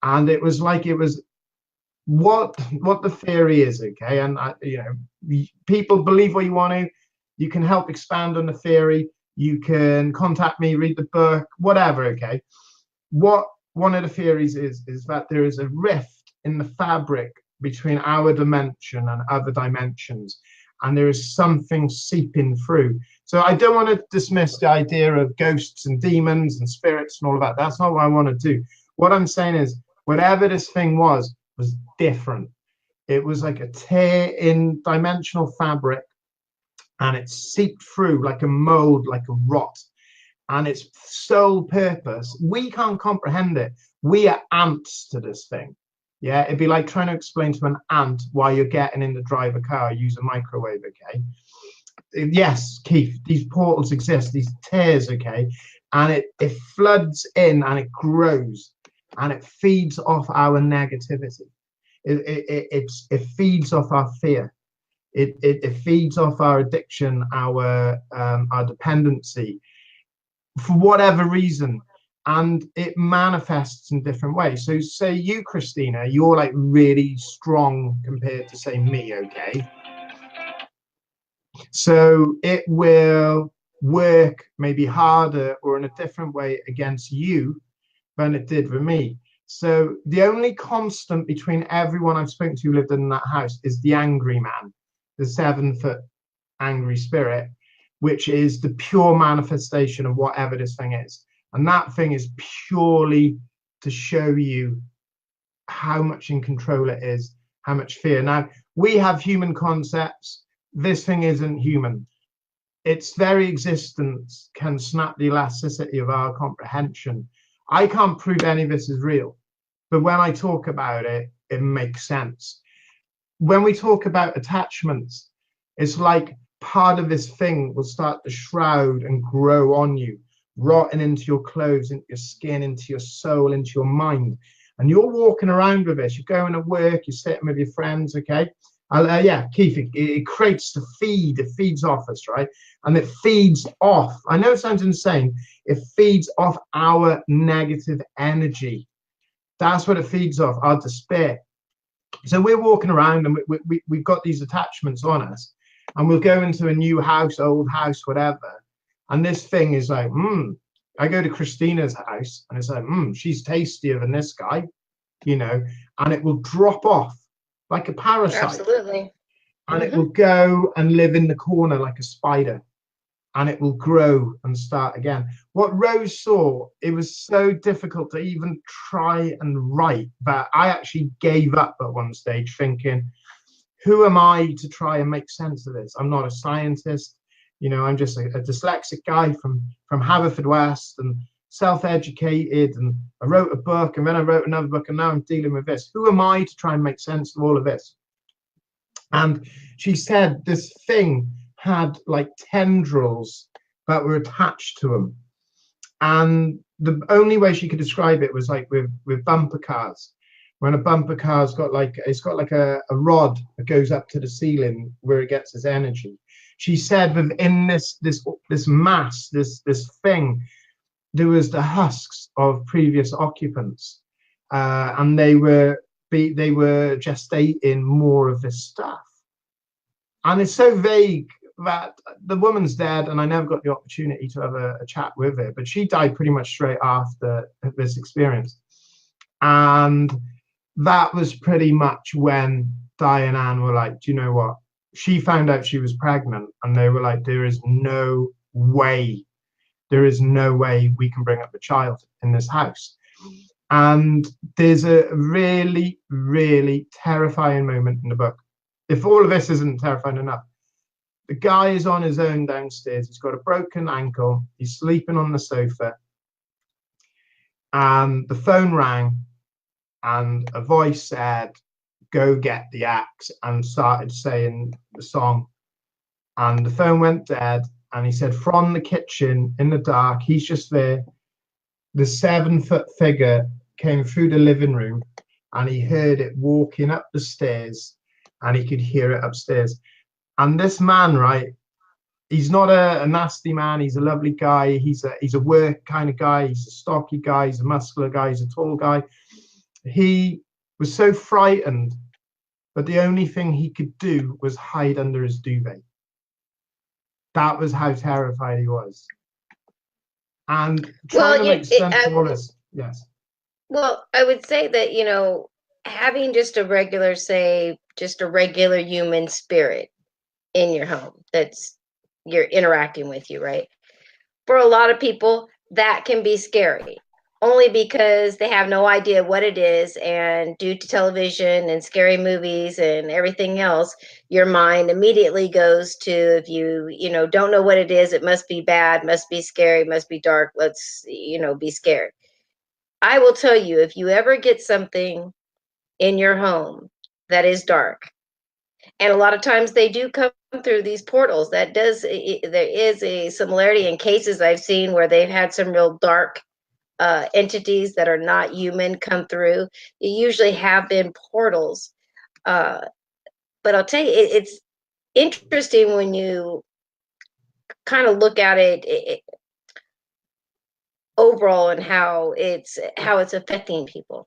B: And it was like, it was what the theory is, okay? And people believe what you want to. You can help expand on the theory. You can contact me, read the book, whatever, okay? What one of the theories is that there is a rift in the fabric between our dimension and other dimensions, and there is something seeping through. So I don't want to dismiss the idea of ghosts and demons and spirits and all of that. That's not what I want to do. What I'm saying is, whatever this thing was different. It was like a tear in dimensional fabric, and it seeped through like a mold, like a rot. And its sole purpose, we can't comprehend it. We are ants to this thing. Yeah, it'd be like trying to explain to an ant why you're getting in to drive a car, use a microwave, okay? Yes, Keith, these portals exist, these tears, okay? And it floods in and it grows and it feeds off our negativity. It feeds off our fear. It feeds off our addiction, our dependency, for whatever reason, and it manifests in different ways. So say you, Christina, you're like really strong compared to say me, okay? So it will work maybe harder or in a different way against you than it did with me. So the only constant between everyone I've spoken to who lived in that house is the angry man, the 7-foot angry spirit, which is the pure manifestation of whatever this thing is. And that thing is purely to show you how much in control it is, how much fear. Now, we have human concepts. This thing isn't human. Its very existence can snap the elasticity of our comprehension. I can't prove any of this is real, but when I talk about it, it makes sense. When we talk about attachments, it's like part of this thing will start to shroud and grow on you, rotting into your clothes, into your skin, into your soul, into your mind. And you're walking around with this. You're going to work, you're sitting with your friends, okay? Yeah, Keith, it creates the feed, it feeds off us, right? And it feeds off, I know it sounds insane, it feeds off our negative energy. That's what it feeds off, our despair. So we're walking around and we've got these attachments on us, and we'll go into a new house, old house, whatever. And this thing is like, I go to Christina's house and it's like, she's tastier than this guy, and it will drop off like a parasite.
A: Absolutely.
B: And it will go and live in the corner like a spider, and it will grow and start again. What Rose saw, it was so difficult to even try and write that I actually gave up at one stage, thinking, who am I to try and make sense of this? I'm not a scientist. I'm just a dyslexic guy from Haverfordwest and self-educated, and I wrote a book and then I wrote another book and now I'm dealing with this. Who am I to try and make sense of all of this? And she said this thing had like tendrils that were attached to them. And the only way she could describe it was like with bumper cars. When a bumper car's got like a rod that goes up to the ceiling where it gets its energy. She said within this mass, this thing, there was the husks of previous occupants, and they were gestating more of this stuff. And it's so vague that the woman's dead, and I never got the opportunity to have a chat with her, but she died pretty much straight after this experience. And that was pretty much when Di and Anne were like, do you know what? She found out she was pregnant, and they were like, there is no way we can bring up a child in this house. And there's a really, really terrifying moment in the book if all of this isn't terrifying enough, the guy is on his own downstairs. He's got a broken ankle. He's sleeping on the sofa. And the phone rang, and a voice said, "Go get the axe," and started saying the song. And the phone went dead. And he said, from the kitchen in the dark, he's just there. The 7 foot figure came through the living room, and he heard it walking up the stairs, and he could hear it upstairs. And this man, right, he's not a nasty man. He's a lovely guy. He's a work kind of guy. He's a stocky guy. He's a muscular guy. He's a tall guy. He was so frightened, but the only thing he could do was hide under his duvet. That was how terrified he was. And trying
A: Well,
B: to make sense of all this, yes.
A: well, I would say that, having just a regular, say, just a regular human spirit in your home that's you're interacting with you, right? For a lot of people, that can be scary, only because they have no idea what it is. And due to television and scary movies and everything else, your mind immediately goes to, if you don't know what it is, it must be bad, must be scary, must be dark. Let's, be scared. I will tell you, if you ever get something in your home that is dark, and a lot of times they do come through these portals, there is a similarity in cases I've seen where they've had some real dark entities that are not human come through. It usually have been portals. uh, but I'll tell you, it's interesting when you kind of look at it overall, and how it's affecting people.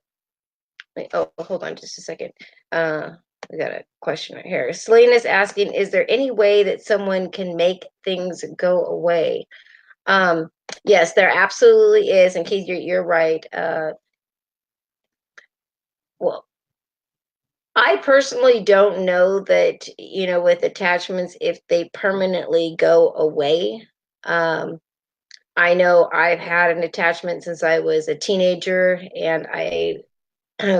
A: Oh, hold on just a second. We got a question right here. Selena's asking, is there any way that someone can make things go away? Um, yes, there absolutely is. And Keith, you're right. Well, I personally don't know that, with attachments, if they permanently go away. Um, I know I've had an attachment since I was a teenager, and I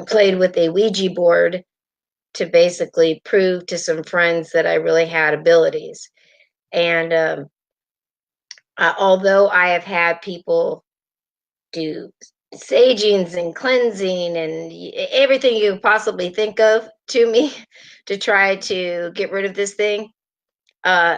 A: played with a Ouija board to basically prove to some friends that I really had abilities. And although I have had people do sagings and cleansing and everything you possibly think of to me to try to get rid of this thing, uh,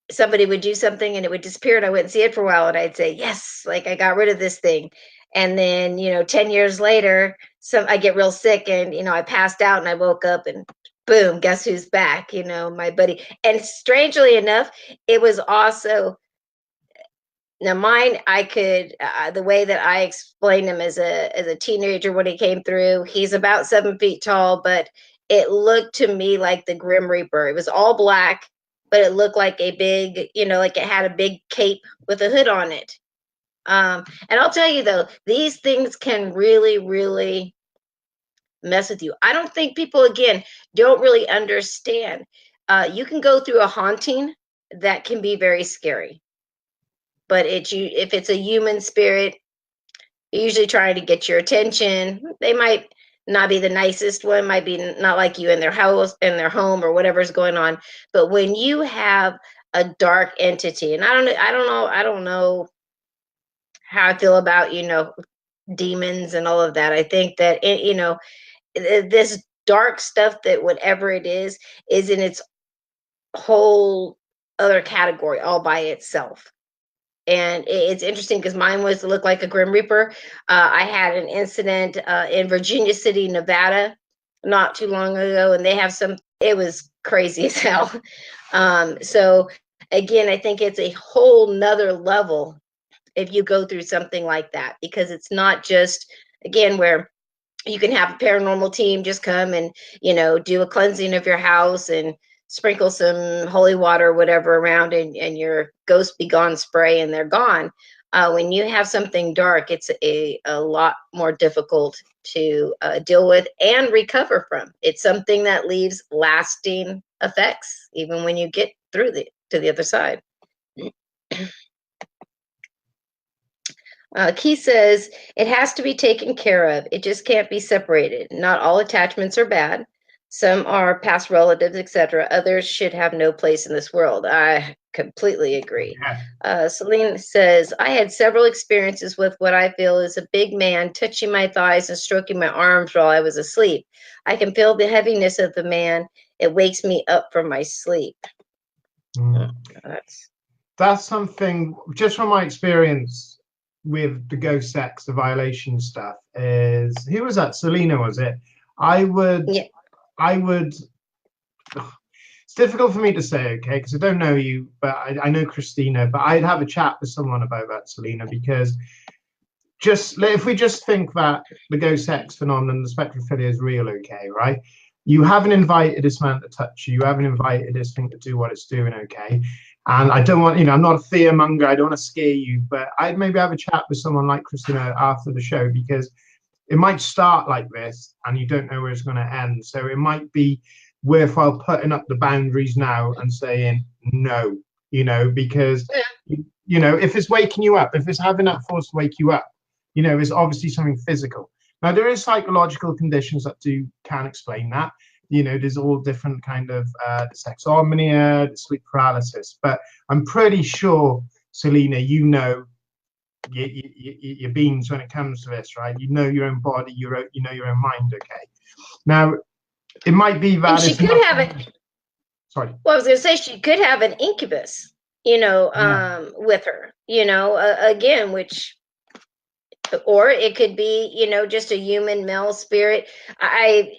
A: somebody would do something and it would disappear and I wouldn't see it for a while, and I'd say, yes, like I got rid of this thing. And then, 10 years later, I get real sick and, I passed out and I woke up and boom, guess who's back? My buddy. And strangely enough, it was also, now mine, I could, the way that I explained him as a teenager when he came through, he's about 7 feet tall, but it looked to me like the Grim Reaper. It was all black, but it looked like a big, like it had a big cape with a hood on it. And I'll tell you though, these things can really, really mess with you. I don't think people, again, don't really understand. You can go through a haunting that can be very scary, but if it's a human spirit, usually trying to get your attention. They might not be the nicest one, might be not like you in their house, in their home, or whatever's going on. But when you have a dark entity, and I don't know how I feel about, demons and all of that. I think that this dark stuff, that whatever it is in its whole other category all by itself. And it's interesting because mine was to look like a Grim Reaper. I had an incident in Virginia City, Nevada, not too long ago, and they have some. It was crazy as hell. So again, I think it's a whole nother level if you go through something like that, because it's not just, again, where you can have a paranormal team just come and do a cleansing of your house and sprinkle some holy water or whatever around, and your ghost be gone spray and they're gone. When you have something dark, it's a lot more difficult to deal with and recover from. It's something that leaves lasting effects even when you get through to the other side. Keith says it has to be taken care of. It just can't be separated. Not all attachments are bad. Some are past relatives, etc. Others should have no place in this world. I completely agree.
B: Yeah.
A: Celine says, I had several experiences with what I feel is a big man touching my thighs and stroking my arms while I was asleep. I can feel the heaviness of the man. It wakes me up from my sleep. Oh,
B: Mm.
A: that's
B: That's something, just from my experience with the ghost sex, the violation stuff, is who was that? Selena, was it? I would,
A: yeah.
B: I would. It's difficult for me to say, okay, because I don't know you, but I know Christina. But I'd have a chat with someone about that, Selena, because just if we just think that the ghost sex phenomenon, the spectrophilia is real, okay, right? You haven't invited this man to touch you. You haven't invited this thing to do what it's doing, okay? And I don't want, I'm not a fear monger. I don't want to scare you, but I'd maybe have a chat with someone like Christina after the show because it might start like this and you don't know where it's going to end. So it might be worthwhile putting up the boundaries now and saying no, because, if it's waking you up, if it's having that force to wake you up, it's obviously something physical. Now, there is psychological conditions that can explain that. There's all different kind of the sexomnia, the sleep paralysis, but I'm pretty sure, Selena, your beans when it comes to this, right? You know your own body, your own mind. Okay. Now, it might be
A: And
B: that
A: she
B: it's
A: could
B: not.
A: have it.
B: Sorry.
A: Well, I was going to say she could have an incubus,
B: Yeah.
A: with her, again, which, or it could be, just a human male spirit. I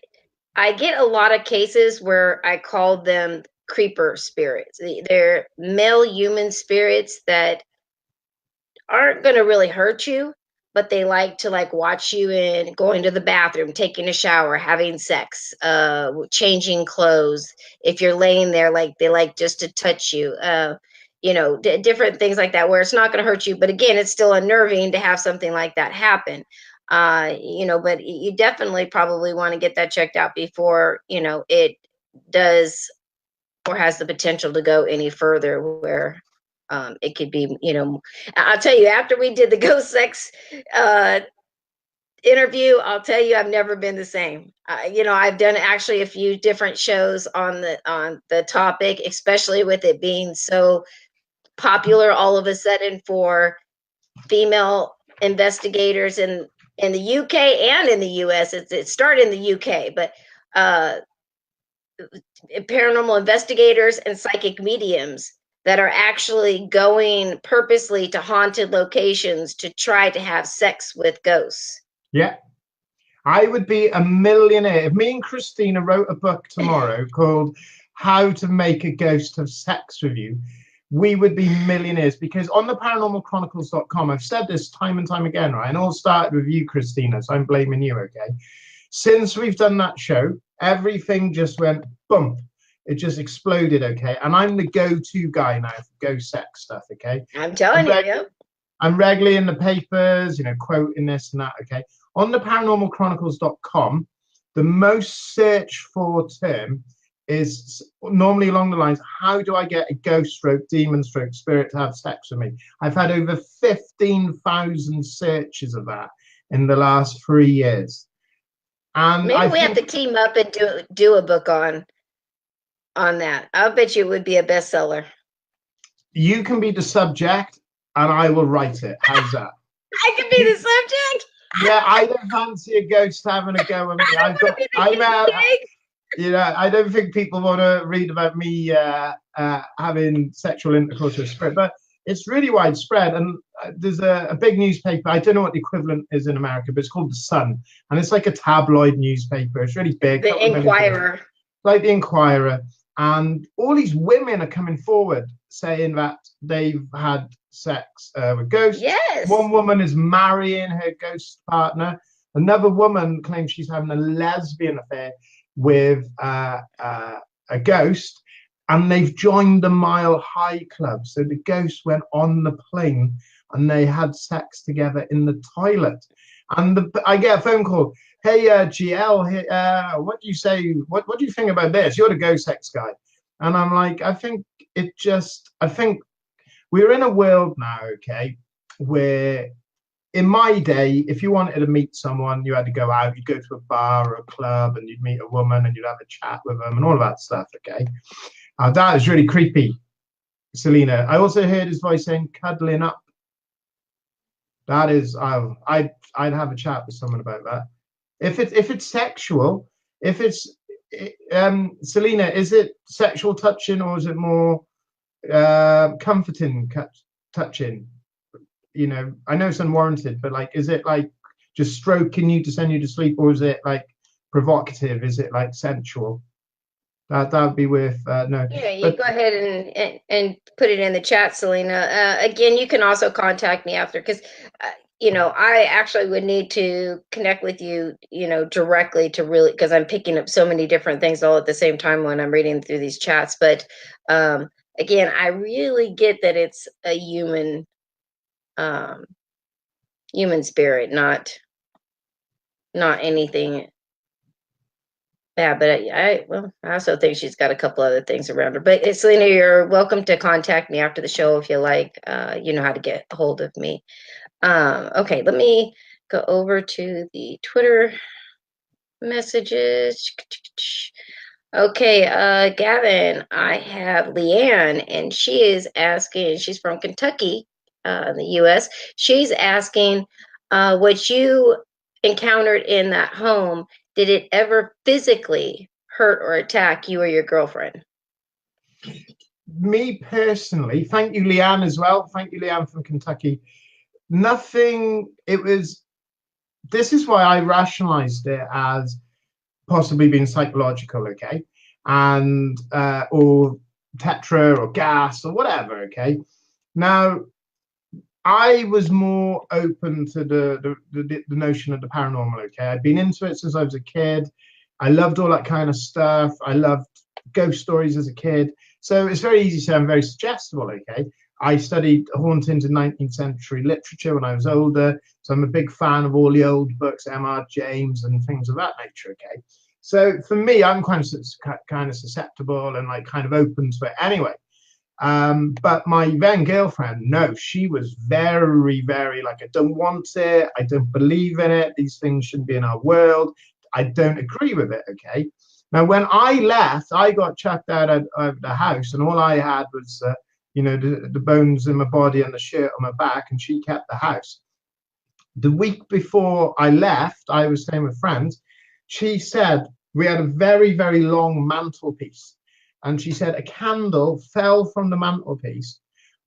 A: I get a lot of cases where I call them creeper spirits. They're male human spirits that aren't going to really hurt you, but they like to watch you in going to the bathroom, taking a shower, having sex, changing clothes. If you're laying there, like they like just to touch you, different things like that, where it's not going to hurt you, but again, it's still unnerving to have something like that happen. But you definitely probably want to get that checked out before it does or has the potential to go any further where it could be, I'll tell you, after we did the ghost sex uh, interview, I'll tell you, I've never been the same. I've done actually a few different shows on the topic, especially with it being so popular all of a sudden for female investigators in the UK and in the US. It started in the UK, but uh, paranormal investigators and psychic mediums that are actually going purposely to haunted locations to try to have sex with ghosts.
B: Yeah. I would be a millionaire if me and Christina wrote a book tomorrow called How to Make a Ghost Have Sex with You. We would be millionaires because on the paranormalchronicles.com, I've said this time and time again, right? And it all started with you, Christina. So I'm blaming you, okay? Since we've done that show, everything just went boom. It just exploded, okay? And I'm the go-to guy now for ghost sex stuff, okay?
A: I'm telling you, yeah.
B: I'm regularly in the papers, quoting this and that, okay? On the paranormalchronicles.com, the most searched for term is normally along the lines, how do I get a ghost stroke, demon stroke, spirit to have sex with me? I've had over 15,000 searches of that in the last 3 years. And
A: Maybe
B: I
A: we have
B: think
A: to team up and do a book on that. I'll bet you it would be a bestseller.
B: you can be the subject and I will write it. How's that?
A: I could be the subject.
B: Yeah, I don't fancy a ghost having a go at me. I don't think people want to read about me having sexual intercourse with a spirit, but it's really widespread. And there's a big newspaper. I don't know what the equivalent is in America, but it's called The Sun, and it's like a tabloid newspaper. It's really big.
A: The Inquirer.
B: Like the Inquirer, and all these women are coming forward saying that they've had sex with ghosts.
A: Yes.
B: One woman is marrying her ghost partner. Another woman claims she's having a lesbian affair with a ghost, and they've joined the Mile High Club. So the ghost went on the plane and they had sex together in the toilet. And I get a phone call. Hey, GL, hey, what do you say? What do you think about this? You're the ghost sex guy. And I'm like, I think we're in a world now, okay, where in my day, if you wanted to meet someone, you had to go out, you'd go to a bar or a club and you'd meet a woman and you'd have a chat with them and all of that stuff, okay? That is really creepy, Selena. I also heard his voice saying cuddling up. That is, I'd have a chat with someone about that. If it's sexual, if it's Selena, is it sexual touching or is it more comforting touching? You know, I know it's unwarranted, but like, is it like just stroking you to send you to sleep, or is it like provocative? Is it like sensual? That would be worth no.
A: Yeah, you
B: But
A: go ahead and put it in the chat, Selena. Again, you can also contact me after because, I actually would need to connect with you, directly to really because I'm picking up so many different things all at the same time when I'm reading through these chats. But again, I really get that it's a um, human spirit, not anything bad. But I also think she's got a couple other things around her. But Selena, you're welcome to contact me after the show if you like. You know how to get a hold of me. Okay, let me go over to the Twitter messages. Okay, Gavin, I have Leanne, and she is asking, she's from Kentucky, in the US. She's asking what you encountered in that home, did it ever physically hurt or attack you or your girlfriend?
B: me personally, thank you, Leanne, as well. Thank you, Leanne from Kentucky. Nothing. It was. This is why I rationalized it as possibly being psychological, okay, and or tetra or gas or whatever, okay. Now, I was more open to the notion of the paranormal. Okay, I'd been into it since I was a kid. I loved all that kind of stuff. I loved ghost stories as a kid, so it's very easy to say I'm very suggestible. Okay, I studied hauntings in 19th century literature when I was older, so I'm a big fan of all the old books, M.R. James and things of that nature. Okay, so for me, I'm kind of susceptible and like kind of open to it anyway. But my then girlfriend, no, she was very, very like, I don't want it. I don't believe in it. These things shouldn't be in our world. I don't agree with it. Okay. Now, when I left, I got chucked out of the house, and all I had was, the bones in my body and the shirt on my back, and she kept the house. The week before I left, I was staying with friends. She said we had a very, very long mantelpiece. And she said a candle fell from the mantelpiece,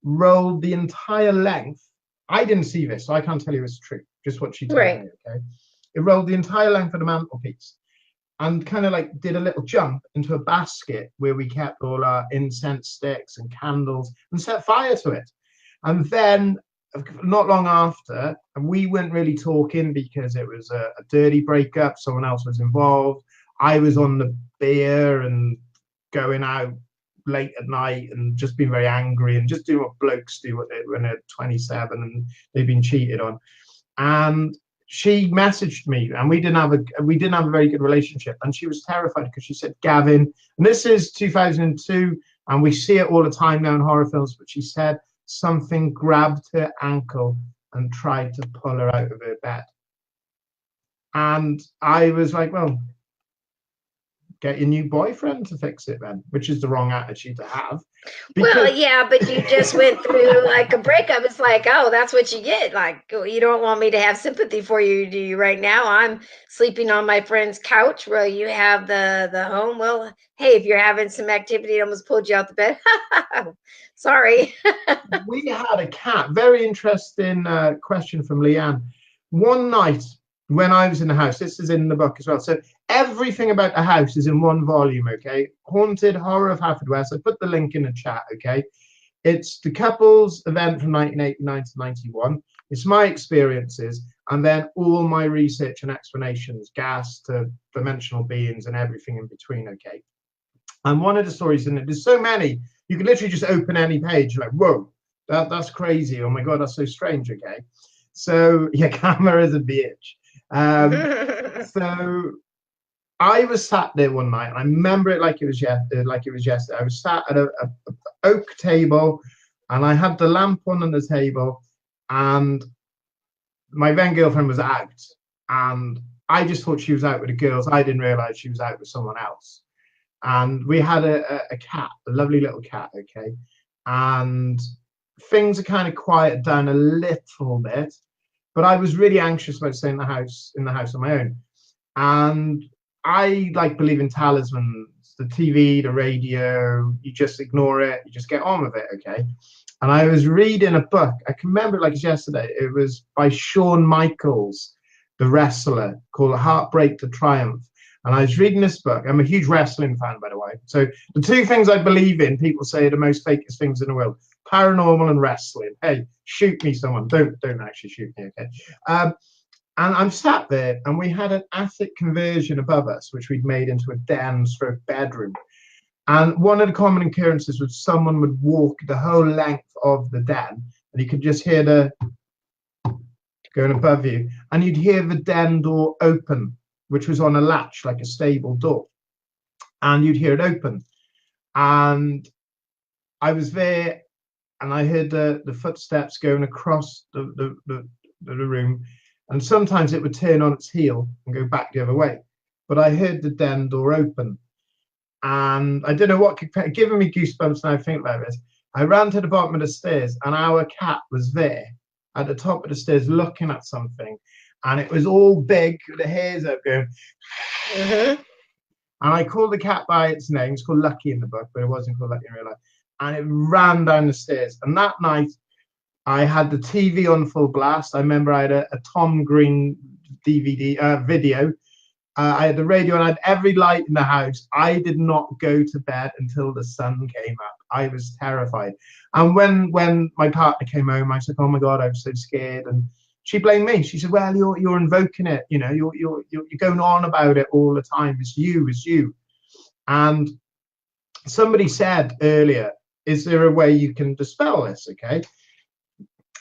B: rolled the entire length. I didn't see this, so I can't tell you it's true, just what she told
A: Right.
B: me. Okay. It rolled the entire length of the mantelpiece and kind of like did a little jump into a basket where we kept all our incense sticks and candles and set fire to it. And then not long after, and we weren't really talking because it was a dirty breakup, someone else was involved. I was on the beer and going out late at night and just being very angry and just doing what blokes do when they're 27 and they've been cheated on. And she messaged me, and we didn't have a very good relationship, and she was terrified because she said, Gavin, and this is 2002, and we see it all the time now in horror films, but she said something grabbed her ankle and tried to pull her out of her bed. And I was like, well, get your new boyfriend to fix it then, which is the wrong attitude to have.
A: Well, yeah, but you just went through like a breakup. It's like, oh, that's what you get. Like, oh, you don't want me to have sympathy for you, do you? Right now, I'm sleeping on my friend's couch while you have the home. Well, hey, if you're having some activity, it almost pulled you out the bed. Sorry.
B: We had a cat. Very interesting question from Leanne. One night when I was in the house, this is in the book as well. So everything about the house is in one volume, okay? Haunted Horror of Haverfordwest. I put the link in the chat, okay? It's the couple's event from 1989 to 91. It's my experiences, and then all my research and explanations, gas to dimensional beings and everything in between, okay? And one of the stories in it, there's so many, you can literally just open any page, like, whoa, that's crazy. Oh my God, that's so strange, okay? So, yeah, camera is a bitch. So I was sat there one night, and I remember it like it was yesterday. I was sat at a oak table, and I had the lamp on the table, and my then girlfriend was out, and I just thought she was out with the girls. I didn't realize she was out with someone else. And we had a cat, a lovely little cat, okay? And things are kind of quieted down a little bit, but I was really anxious about staying in the house on my own. And I like believe in talismans, the TV, the radio, you just ignore it, you just get on with it, okay? And I was reading a book, I can remember it like it's yesterday. It was by Shawn Michaels, the wrestler, called Heartbreak to Triumph. And I was reading this book. I'm a huge wrestling fan, by the way. So the two things I believe in, people say are the most fakest things in the world: paranormal and wrestling. Hey, shoot me, someone. Don't actually shoot me, okay? And I'm sat there, and we had an attic conversion above us, which we'd made into a den stroke bedroom. And one of the common occurrences was someone would walk the whole length of the den, and you could just hear the going above you, and you'd hear the den door open, which was on a latch, like a stable door, and you'd hear it open. And I was there, and I heard the footsteps going across the room, and sometimes it would turn on its heel and go back the other way. But I heard the den door open, and I don't know what kept giving me goosebumps now I think about this. I ran to the bottom of the stairs, and our cat was there at the top of the stairs looking at something, and it was all big, with the hairs up going.
A: Mm-hmm.
B: And I called the cat by its name. It's called Lucky in the book, but it wasn't called Lucky in real life. And it ran down the stairs. And that night, I had the TV on full blast. I remember I had a Tom Green DVD video. I had the radio, and I had every light in the house. I did not go to bed until the sun came up. I was terrified. And when my partner came home, I said, "Oh my God, I'm so scared." And she blamed me. She said, "Well, you're invoking it. You know, you're going on about it all the time. It's you." And somebody said earlier, "Is there a way you can dispel this?" Okay.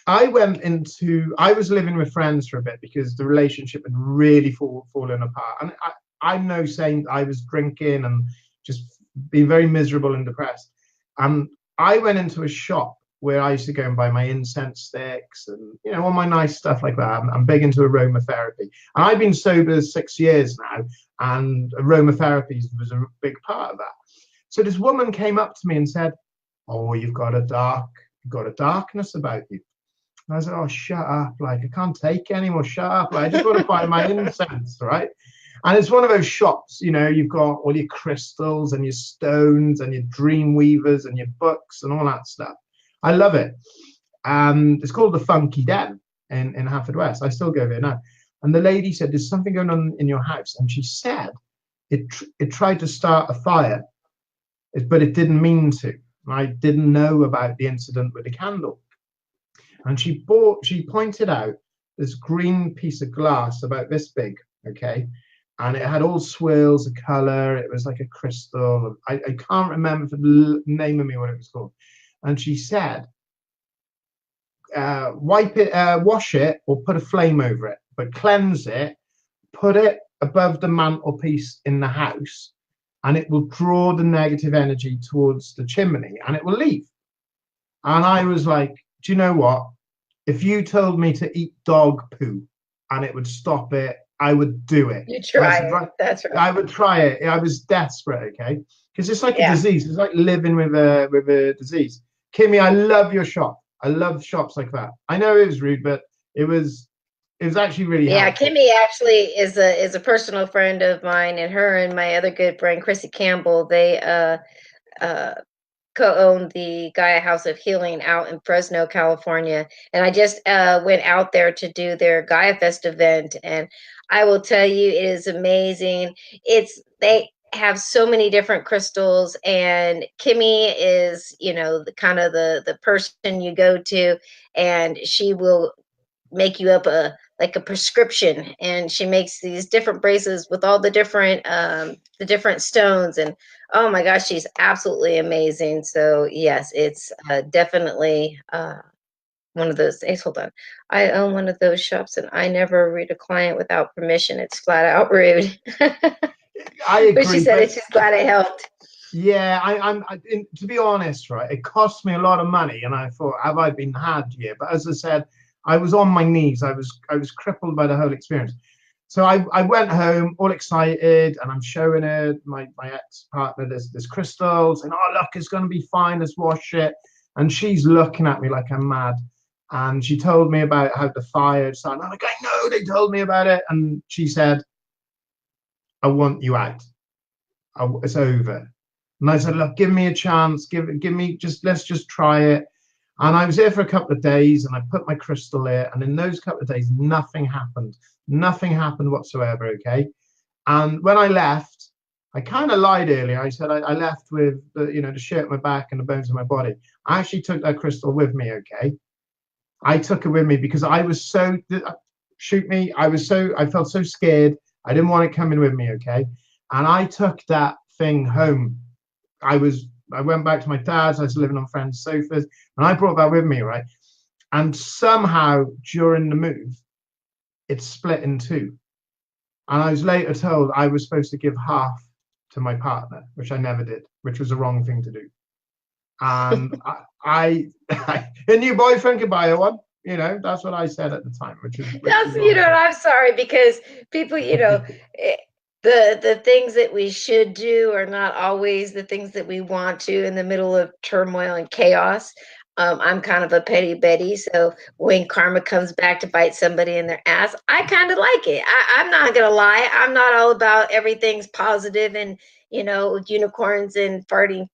B: I was living with friends for a bit because the relationship had really fallen apart. And I'm no saint. I was drinking and just being very miserable and depressed. And I went into a shop where I used to go and buy my incense sticks and, all my nice stuff like that. I'm big into aromatherapy. And I've been sober 6 years now, and aromatherapy was a big part of that. So this woman came up to me and said, "Oh, you've got a darkness about you." And I was like, "Oh, shut up. Like, I can't take it anymore. Shut up. Like, I just want to buy my incense, right?" And it's one of those shops, you've got all your crystals and your stones and your dream weavers and your books and all that stuff. I love it. It's called the Funky Den in Haverfordwest. I still go there now. And the lady said, "There's something going on in your house." And she said it tried to start a fire, but it didn't mean to. I didn't know about the incident with the candle. And she pointed out this green piece of glass about this big, okay? And it had all swirls of color. It was like a crystal. I can't remember for the name of me what it was called. And she said, wipe it, wash it, or put a flame over it, but cleanse it, put it above the mantelpiece in the house, and it will draw the negative energy towards the chimney, and it will leave. And I was like, do you know what? If you told me to eat dog poo and it would stop it, I would do it.
A: You try it. That's right.
B: I would try it. I was desperate, okay? Because it's like a
A: Yeah.
B: disease. It's like living with a disease. Kimmy, I love your shop. I love shops like that. I know it was rude, but it was actually really helpful.
A: Kimmy actually is a personal friend of mine, and her and my other good friend Chrissy Campbell, they co-owned the Gaia House of Healing out in Fresno, California. And I just went out there to do their Gaia Fest event, and I will tell you, it is amazing. They have so many different crystals, and Kimmy is, the kind of the person you go to, and she will make you up a prescription, and she makes these different bracelets with all the different stones. And oh my gosh, she's absolutely amazing. So yes, it's definitely one of those things. Hold on, I own one of those shops, and I never read a client without permission. It's flat out rude.
B: I agree,
A: but she said it's just glad it helped.
B: Yeah, to be honest, right, it cost me a lot of money, and I thought, have I been had here? But as I said, I was on my knees. I was crippled by the whole experience. So I went home all excited, and I'm showing her my ex partner this crystal, saying, "Oh look, it's gonna be fine. Let's wash it." And she's looking at me like I'm mad. And she told me about how the fire started. I'm like, I know they told me about it. And she said, "I want you out. It's over." And I said, "Look, give me a chance. Give me let's just try it." And I was there for a couple of days, and I put my crystal there. And in those couple of days, nothing happened. Nothing happened whatsoever. Okay. And when I left, I kind of lied earlier. I said I left with the shirt on my back and the bones in my body. I actually took that crystal with me. Okay. I took it with me because I was so shoot me. I felt so scared. I didn't want it coming with me. Okay. And I took that thing home. I went back to my dad's. I was living on friends' sofas, and I brought that with me, right? And somehow during the move, it split in two. And I was later told I was supposed to give half to my partner, which I never did, which was the wrong thing to do. And a new boyfriend could buy her one. That's what I said at the time, which is
A: That's,
B: awesome.
A: I'm sorry because people, eh, the things that we should do are not always the things that we want to in the middle of turmoil and chaos. I'm kind of a petty Betty, so when karma comes back to bite somebody in their ass, I kind of like it. I'm not gonna lie, I'm not all about everything's positive and unicorns and farting,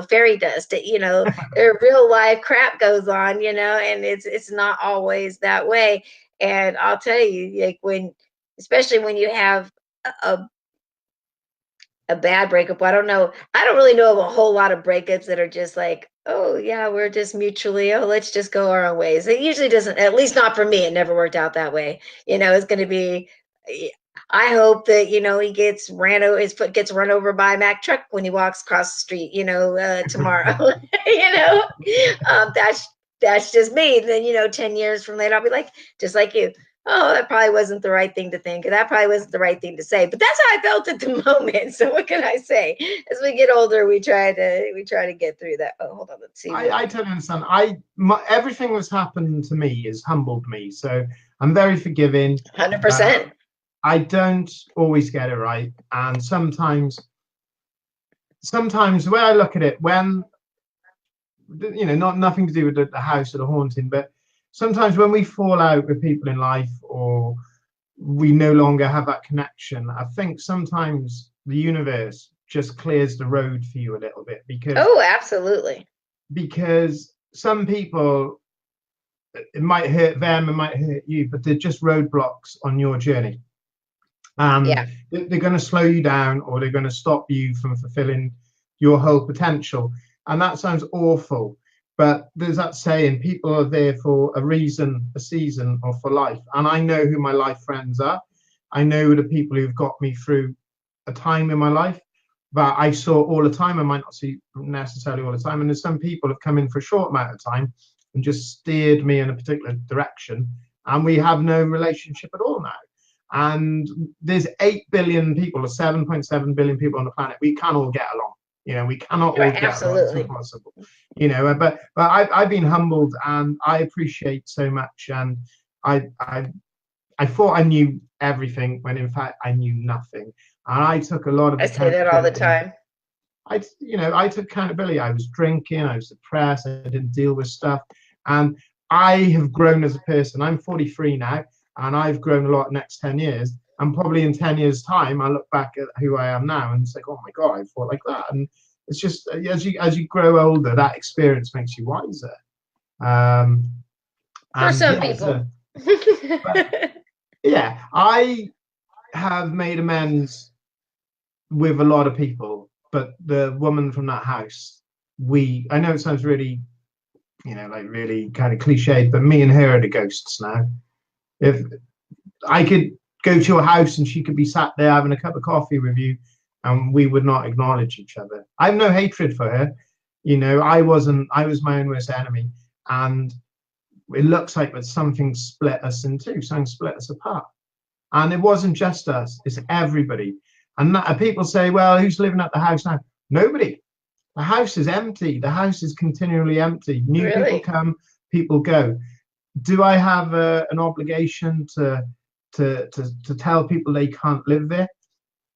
A: fairy dust. Real life crap goes on, and it's not always that way. And I'll tell you, like especially when you have a, a bad breakup. Well, I don't know. I don't really know of a whole lot of breakups that are just like, oh yeah, we're just mutually, oh, let's just go our own ways. It usually doesn't, at least not for me. It never worked out that way. It's going to be. I hope that he gets his foot gets run over by a Mack truck when he walks across the street. Tomorrow. you know, that's just me. Then 10 years from later, I'll be like, just like you. Oh, that probably wasn't the right thing to think. That probably wasn't the right thing to say. But that's how I felt at the moment. So what can I say? As we get older, we try to get through that. Oh, hold on, let's see what.
B: I totally understand. Everything that's happened to me has humbled me, so I'm very forgiving.
A: 100%.
B: I don't always get it right, and sometimes the way I look at it, when not nothing to do with the house or the haunting, but sometimes when we fall out with people in life, or we no longer have that connection, I think sometimes the universe just clears the road for you a little bit,
A: Oh, absolutely.
B: because some people, it might hurt them, it might hurt you, but they're just roadblocks on your journey, and
A: Yeah.
B: they're going to slow you down, or they're going to stop you from fulfilling your whole potential. And that sounds awful, but there's that saying, people are there for a reason, a season, or for life. And I know who my life friends are. I know the people who've got me through a time in my life that I saw all the time. I might not see necessarily all the time. And there's some people have come in for a short amount of time and just steered me in a particular direction. And we have no relationship at all now. And there's 8 billion people, or 7.7 billion people on the planet. We can all get along. We cannot all
A: Right,
B: get along. It's
A: absolutely.
B: impossible. But I've been humbled, and I appreciate so much. And I thought I knew everything when in fact I knew nothing. And I took a lot of
A: I say that all the
B: accountability.
A: time.
B: I took accountability. I was drinking, I was depressed, I didn't deal with stuff. And I have grown as a person. I'm 43 now, and I've grown a lot in the next 10 years. And probably in 10 years' time, I look back at who I am now, and it's like, oh my God, I thought like that. And it's just, as you grow older, that experience makes you wiser. Um,
A: For
B: and
A: some
B: yeah,
A: people.
B: but yeah, I have made amends with a lot of people, but the woman from that house, I know it sounds really, like really kind of cliched, but me and her are the ghosts now. If I could go to a house and she could be sat there having a cup of coffee with you, and we would not acknowledge each other. I have no hatred for her. I was my own worst enemy. And it looks like that something split us in two, something split us apart. And it wasn't just us, it's everybody. And people say, well, who's living at the house now? Nobody. The house is empty. The house is continually empty. New people
A: Really?
B: come, people go. Do I have an obligation to tell people they can't live there?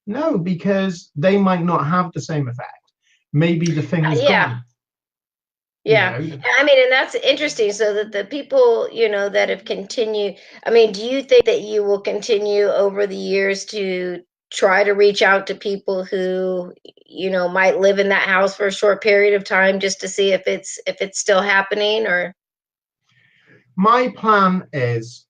B: No, because they might not have the same effect. Maybe the thing is
A: Yeah.
B: gone, you
A: Yeah.
B: know.
A: I mean, and that's interesting. So that the people, that have continued, I mean, do you think that you will continue over the years to try to reach out to people who, might live in that house for a short period of time just to see if it's still happening or
B: My plan is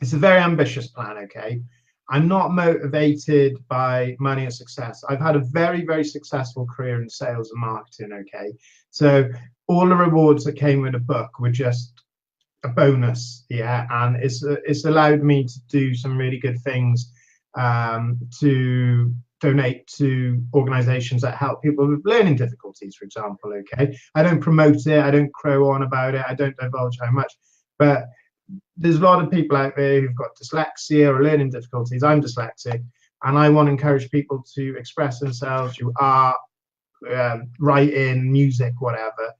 B: it's a very ambitious plan, okay? I'm not motivated by money or success. I've had a very, very successful career in sales and marketing, okay? So all the rewards that came with a book were just a bonus, yeah, and it's allowed me to do some really good things, to donate to organizations that help people with learning difficulties, for example. Okay, I don't promote it, I don't crow on about it, I don't divulge how much, but there's a lot of people out there who've got dyslexia or learning difficulties. I'm dyslexic, and I want to encourage people to express themselves through art, writing, music, whatever.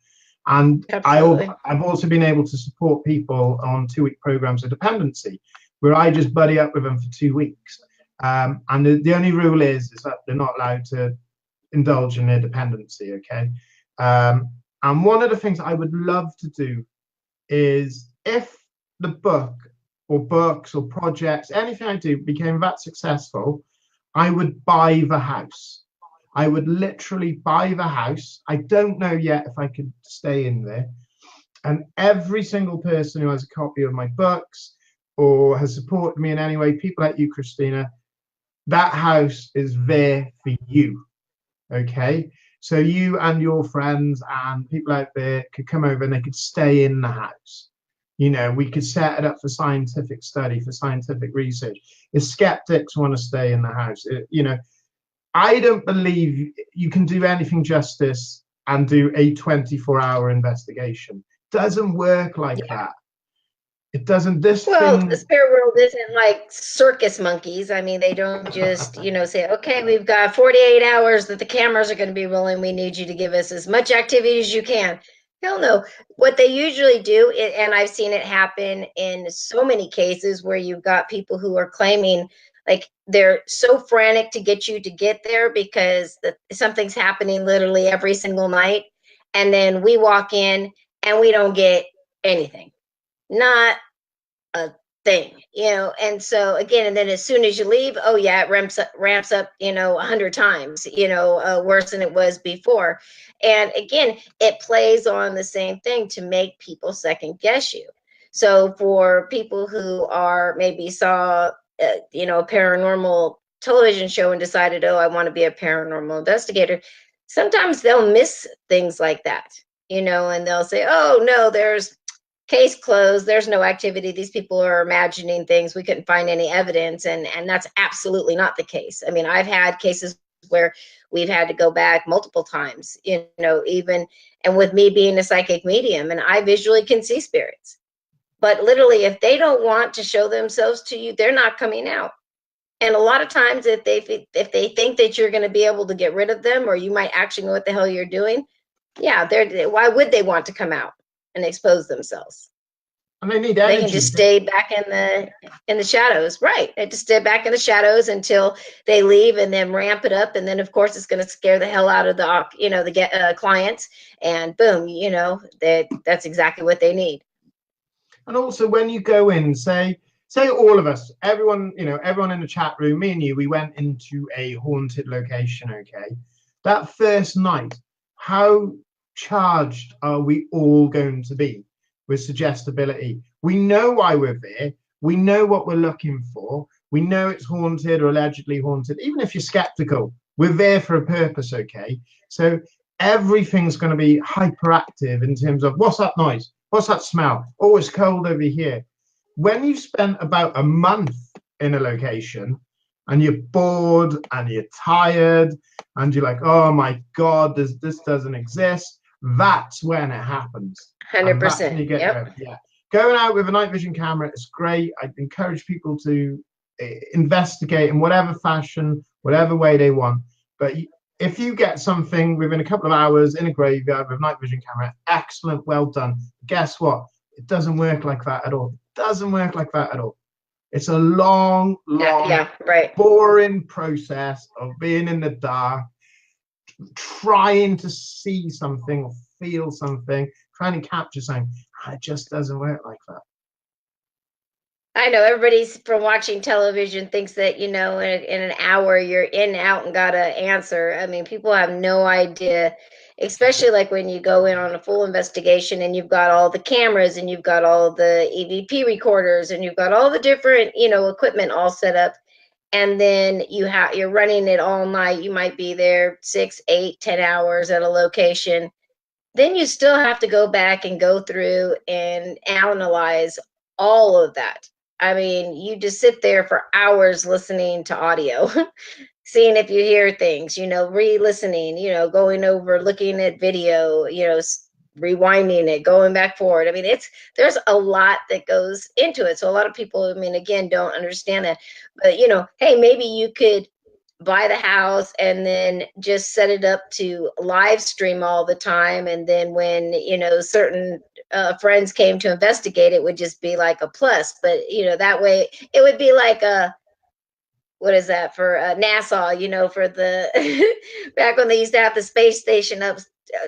B: And
A: absolutely.
B: I've also been able to support people on 2 week programs of dependency, where I just buddy up with them for 2 weeks. And the only rule is that they're not allowed to indulge in their dependency. Okay. And one of the things I would love to do is, if the book or books or projects, anything I do became that successful, I would buy the house. I would literally buy the house. I don't know yet if I could stay in there. And every single person who has a copy of my books or has supported me in any way, people like you, Christina, that house is there for you. Okay. So you and your friends and people out there could come over and they could stay in the house. We could set it up for scientific study, for scientific research. If skeptics want to stay in the house, I don't believe you can do anything justice and do a 24-hour investigation. Doesn't work like
A: Yeah.
B: that. It doesn't. This
A: Well, the
B: thing,
A: spirit world isn't like circus monkeys. I mean, they don't just, say, okay, we've got 48 hours that the cameras are going to be rolling. We need you to give us as much activity as you can. Hell no. What they usually do, and I've seen it happen in so many cases where you've got people who are claiming like they're so frantic to get you to get there because something's happening literally every single night. And then we walk in and we don't get anything. Not a thing, and so again, and then as soon as you leave, oh yeah, it ramps up 100 times, worse than it was before. And again, it plays on the same thing to make people second guess you. So for people who are maybe saw a paranormal television show and decided, oh, I want to be a paranormal investigator, sometimes they'll miss things like that, and they'll say, oh no, there's case closed, there's no activity, these people are imagining things, we couldn't find any evidence, and that's absolutely not the case. I mean, I've had cases where we've had to go back multiple times, even, and with me being a psychic medium, and I visually can see spirits, but literally if they don't want to show themselves to you, they're not coming out. And a lot of times if they think that you're going to be able to get rid of them, or you might actually know what the hell you're doing, yeah, they're why would they want to come out and expose themselves?
B: and they need
A: They can just
B: energy.
A: stay back in the shadows, right? They just stay back in the shadows until they leave, and then ramp it up, and then of course it's going to scare the hell out of the clients, and boom, that's exactly what they need.
B: And also, when you go in, say all of us, everyone, everyone in the chat room, me and you, we went into a haunted location. Okay, that first night, how charged are we all going to be with suggestibility? We know why we're there. We know what we're looking for. We know it's haunted or allegedly haunted. Even if you're skeptical, we're there for a purpose. Okay, so everything's going to be hyperactive in terms of, what's that noise? What's that smell? Oh, it's cold over here. When you've spent about a month in a location and you're bored and you're tired and you're like, oh my God, this doesn't exist, that's when it happens. And that's when
A: 100%.
B: you get
A: Yep.
B: your, yeah. Going out with a night vision camera is great. I'd encourage people to investigate in whatever fashion, whatever way they want. But if you get something within a couple of hours in a graveyard with night vision camera, excellent, well done. Guess what? It doesn't work like that at all. It doesn't work like that at all. It's a long,
A: Yeah,
B: long,
A: yeah, right.
B: boring process of being in the dark, trying to see something or feel something, trying to capture something. It just doesn't work like that.
A: I know everybody's from watching television thinks that, in an hour you're in and out and got an answer. I mean, people have no idea, especially like when you go in on a full investigation and you've got all the cameras and you've got all the EVP recorders and you've got all the different, equipment all set up. And then you're running it all night. You might be there 6, 8, 10 hours at a location. Then you still have to go back and go through and analyze all of that. I mean, you just sit there for hours listening to audio, seeing if you hear things, re-listening, going over, looking at video, rewinding it, going back forward. I mean, there's a lot that goes into it. So a lot of people, I mean, again, don't understand that. But hey, maybe you could buy the house and then just set it up to live stream all the time, and then when certain friends came to investigate, it would just be like a plus. But that way it would be like a, what is that for, NASA, for the back when they used to have the space station up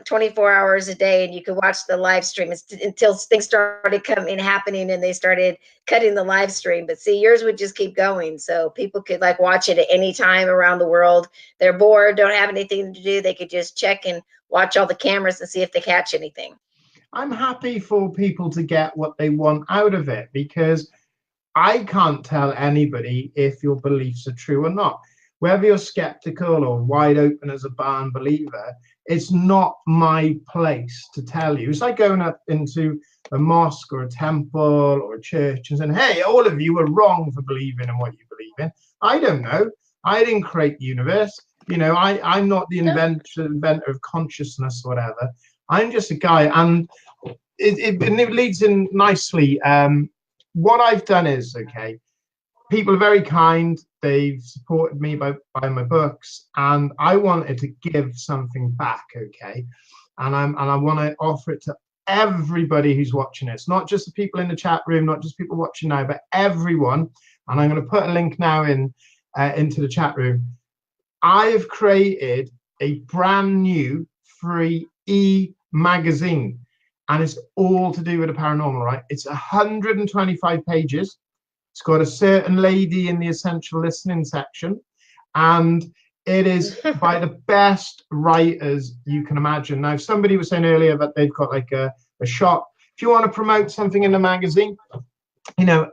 A: 24 hours a day and you could watch the live stream until things started happening and they started cutting the live stream. But see, yours would just keep going, so people could like watch it at any time around the world. They're bored, don't have anything to do, they could just check and watch all the cameras and see if they catch anything.
B: I'm happy for people to get what they want out of it, because I can't tell anybody if your beliefs are true or not. Whether you're skeptical or wide open as a barn believer, it's not my place to tell you. It's like going up into a mosque or a temple or a church and saying, hey, all of you are wrong for believing in what you believe in. I don't know. I didn't create the universe. I'm not the inventor of consciousness or whatever. I'm just a guy. And it leads in nicely. What I've done is, okay, people are very kind. They've supported me by my books, and I wanted to give something back, okay? And I want to offer it to everybody who's watching this, not just the people in the chat room, not just people watching now, but everyone. And I'm going to put a link now into the chat room. I have created a brand new free e-magazine, and it's all to do with the paranormal, right? It's 125 pages. It's got a certain lady in the essential listening section, and it is by the best writers you can imagine. Now, somebody was saying earlier that they've got like a shop. If you want to promote something in the magazine,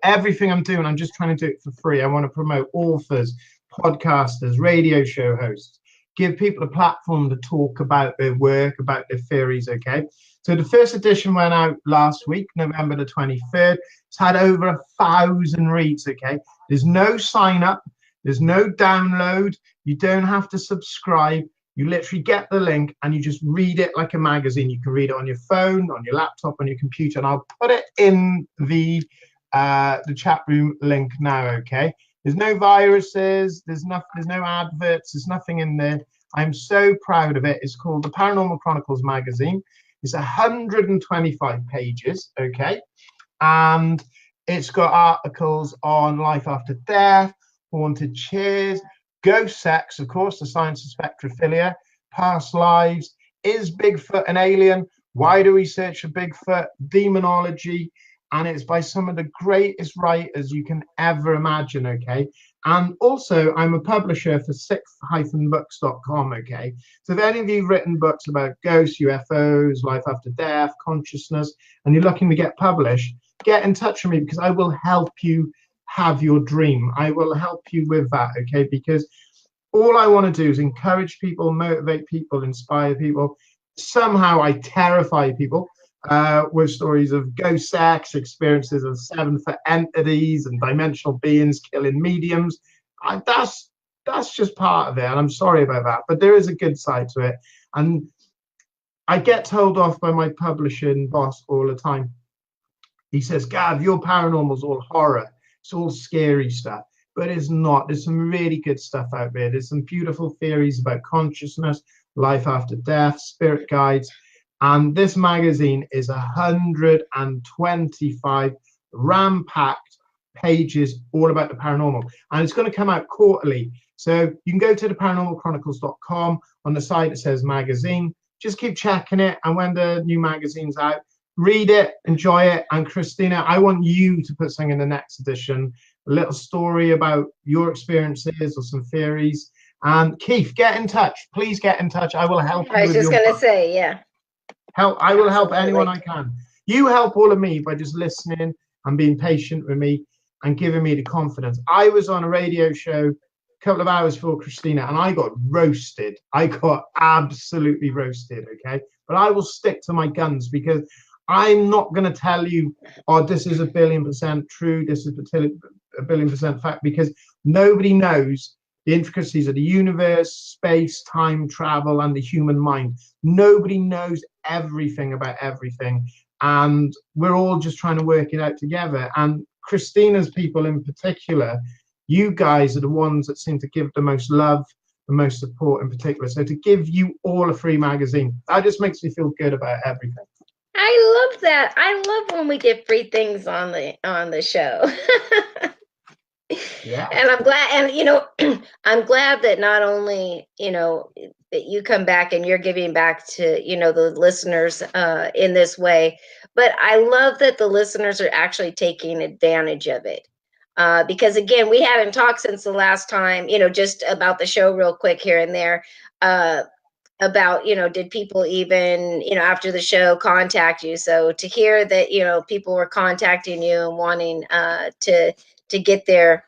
B: everything I'm doing, I'm just trying to do it for free. I want to promote authors, podcasters, radio show hosts, give people a platform to talk about their work, about their theories, okay? So the first edition went out last week, November the 23rd. It's had over 1,000 reads, okay? There's no sign up. There's no download. You don't have to subscribe. You literally get the link and you just read it like a magazine. You can read it on your phone, on your laptop, on your computer. And I'll put it in the chat room link now, okay? There's no viruses. There's no adverts. There's nothing in there. I'm so proud of it. It's called the Paranormal Chronicles magazine. It's 125 pages, okay? And it's got articles on life after death, haunted chairs, ghost sex, of course, the science of spectrophilia, past lives, is Bigfoot an alien? Why do we search for Bigfoot? Demonology. And it's by some of the greatest writers you can ever imagine, okay? And also, I'm a publisher for sixth-books.com, okay? So if any of you have written books about ghosts, UFOs, life after death, consciousness, and you're looking to get published, get in touch with me, because I will help you have your dream. I will help you with that, okay? Because all I want to do is encourage people, motivate people, inspire people. Somehow I terrify people with stories of ghost sex, experiences of 7-foot entities and dimensional beings killing mediums. That's just part of it, and I'm sorry about that, but there is a good side to it. And I get told off by my publishing boss all the time. He says, Gav, your paranormal's all horror. It's all scary stuff. But it's not. There's some really good stuff out there. There's some beautiful theories about consciousness, life after death, spirit guides. And this magazine is 125 ram-packed pages all about the paranormal. And it's going to come out quarterly. So you can go to the paranormalchronicles.com. On the side it says magazine. Just keep checking it. And when the new magazine's out, read it, enjoy it. And Christina, I want you to put something in the next edition, a little story about your experiences or some theories. And Keith, get in touch. Please get in touch. I will help
A: I
B: you
A: was
B: with
A: just
B: your
A: gonna
B: book.
A: say, yeah,
B: I will help anyone
A: absolutely.
B: I can. You help all of me by just listening and being patient with me and giving me the confidence. I was on a radio show a couple of hours before Christina and I got roasted. I got absolutely roasted, okay? But I will stick to my guns because I'm not going to tell you, oh, this is 1,000,000,000% true, this is 1,000,000,000% fact, because nobody knows the intricacies of the universe, space, time, travel, and the human mind. Nobody knows everything about everything. And we're all just trying to work it out together. And Christina's people in particular, you guys are the ones that seem to give the most love, the most support in particular. So to give you all a free magazine, that just makes me feel good about everything.
A: I love that. I love when we get free things on the show.
B: Yeah.
A: And I'm glad, and I'm glad that not only that you come back and you're giving back to the listeners in this way, but I love that the listeners are actually taking advantage of it. Because again, we haven't talked since the last time, just about the show real quick here and there. About did people even after the show contact you? So to hear that people were contacting you and wanting to get their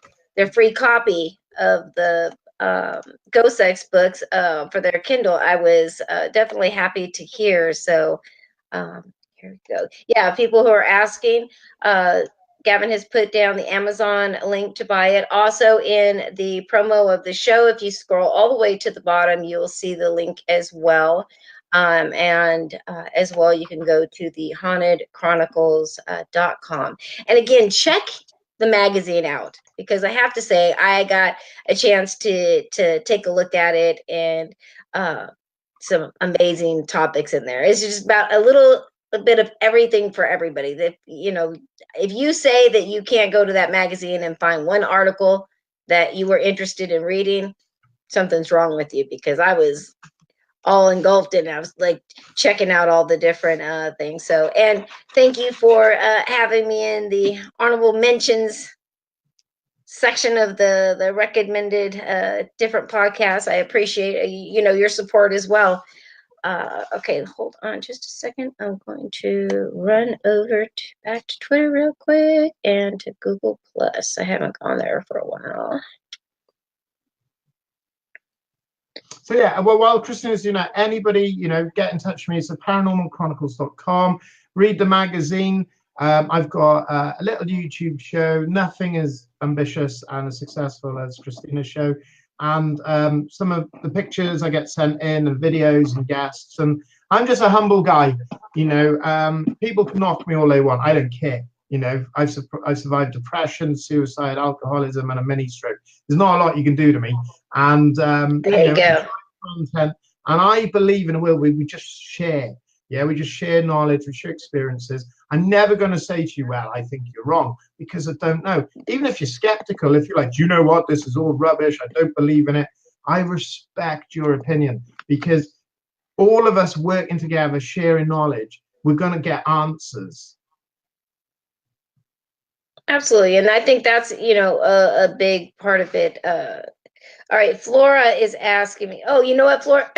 A: free copy of the ghost sex books for their Kindle, I was definitely happy to hear. So here we go. Yeah, people who are asking, uh, Gavin has put down the Amazon link to buy it. Also in the promo of the show, if you scroll all the way to the bottom, you'll see the link as well. And as well, you can go to the hauntedchronicles.com. And again, check the magazine out, because I have to say I got a chance to take a look at it, and some amazing topics in there. It's just about a bit of everything for everybody. That if you say that you can't go to that magazine and find one article that you were interested in reading, something's wrong with you, because I was all engulfed in it. I was like checking out all the different things. So, and thank you for having me in the honorable mentions section of the recommended different podcasts. I appreciate your support as well. Okay, hold on just a second. I'm going to run over back to Twitter real quick and to Google Plus. I haven't gone there for a while.
B: So yeah, well, while Christina's doing that, anybody, get in touch with me. It's at paranormalchronicles.com. Read the magazine. I've got a little YouTube show, nothing as ambitious and as successful as Christina's show. And some of the pictures I get sent in and videos and guests. And I'm just a humble guy. People can knock me all they want. I don't care. I've survived depression, suicide, alcoholism, and a mini stroke. There's not a lot you can do to me. And
A: There you go.
B: content. And I believe in a world where we just share. Yeah, we just share knowledge, we share experiences. I'm never going to say to you, well, I think you're wrong, because I don't know. Even if you're skeptical, if you're like, do you know what? This is all rubbish. I don't believe in it. I respect your opinion, because all of us working together, sharing knowledge, we're going to get answers.
A: Absolutely. And I think that's, a big part of it. All right, Flora is asking me. Oh, you know what, Flora?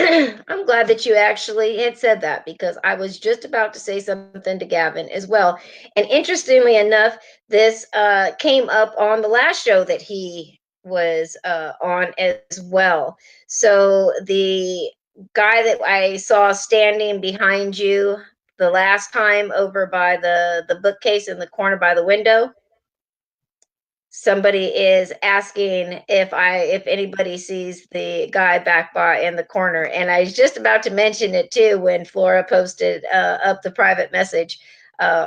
A: I'm glad that you actually had said that, because I was just about to say something to Gavin as well. And interestingly enough, this came up on the last show that he was on as well. So the guy that I saw standing behind you the last time over by the bookcase in the corner by the window, somebody is asking if anybody sees the guy back by in the corner, and I was just about to mention it too when Flora posted up the private message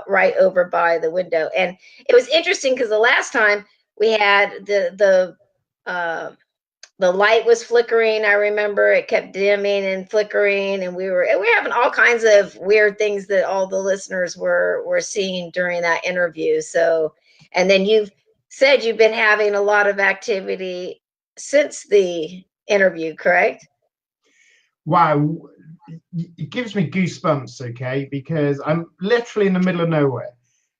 A: right over by the window. And it was interesting because the last time we had the the light was flickering. I remember it kept dimming and flickering, and we were having all kinds of weird things that all the listeners were seeing during that interview. So, and then you've said you've been having a lot of activity since the interview, correct?
B: Wow, it gives me goosebumps, okay, because I'm literally in the middle of nowhere.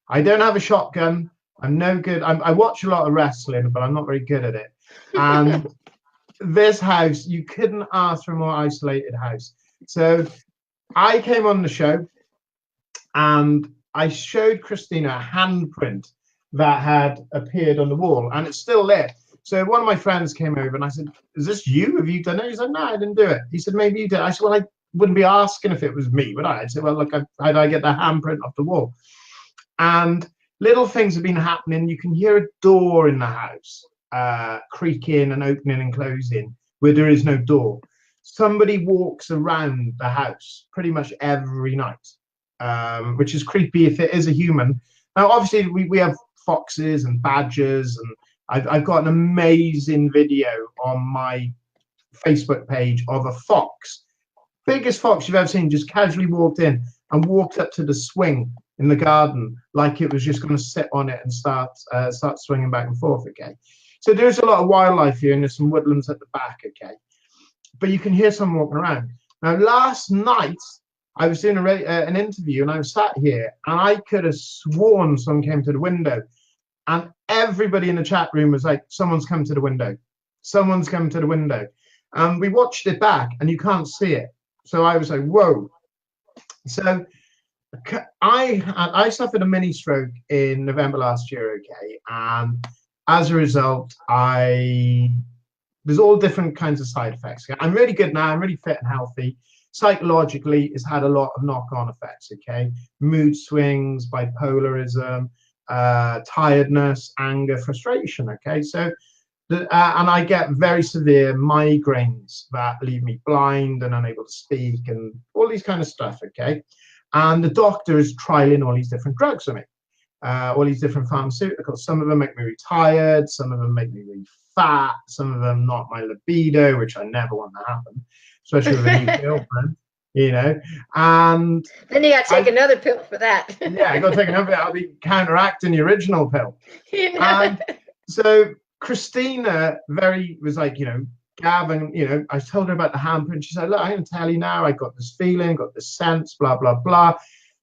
B: I don't have a shotgun. I'm no good. I watch a lot of wrestling, but I'm not very good at it. And this house, you couldn't ask for a more isolated house. So I came on the show and I showed Christina a handprint that had appeared on the wall, and it's still there. So one of my friends came over and I said, "Is this you? Have you done it?" He said, "No, I didn't do it." He said, "Maybe you did." I said, "Well, I wouldn't be asking if it was me, would I?" I said, "Well, look, how did I get the handprint off the wall?" And little things have been happening. You can hear a door in the house creaking and opening and closing where there is no door. Somebody walks around the house pretty much every night, which is creepy if it is a human. Now, obviously, we have foxes and badgers, and I've got an amazing video on my Facebook page of a fox, biggest fox you've ever seen, just casually walked in and walked up to the swing in the garden like it was just going to sit on it and start swinging back and forth. Okay, so there's a lot of wildlife here, and there's some woodlands at the back. Okay, but you can hear someone walking around. Now, last night I was doing an interview, and I was sat here, and I could have sworn someone came to the window, and everybody in the chat room was like, "Someone's come to the window. Someone's come to the window." And we watched it back, and you can't see it. So I was like, "Whoa!" So I suffered a mini stroke in November last year, okay, and as a result, there's all different kinds of side effects. Okay? I'm really good now. I'm really fit and healthy. Psychologically, it's had a lot of knock-on effects. Okay, mood swings, bipolarism, tiredness, anger, frustration. Okay, so and I get very severe migraines that leave me blind and unable to speak and all these kind of stuff. Okay, and the doctor is trialing all these different drugs on me, all these different pharmaceuticals. Some of them make me really tired, some of them make me really fat, some of them knock my libido, which I never want to happen, especially with a new girlfriend, you know. And
A: Then you got to take another pill for that.
B: yeah, I got to take another. I'll be counteracting the original pill.
A: You know?
B: And so Christina was like, Gavin, I told her about the handprint. She said, "Look, I'm going to tell you now. I got this feeling, got this sense, blah, blah, blah."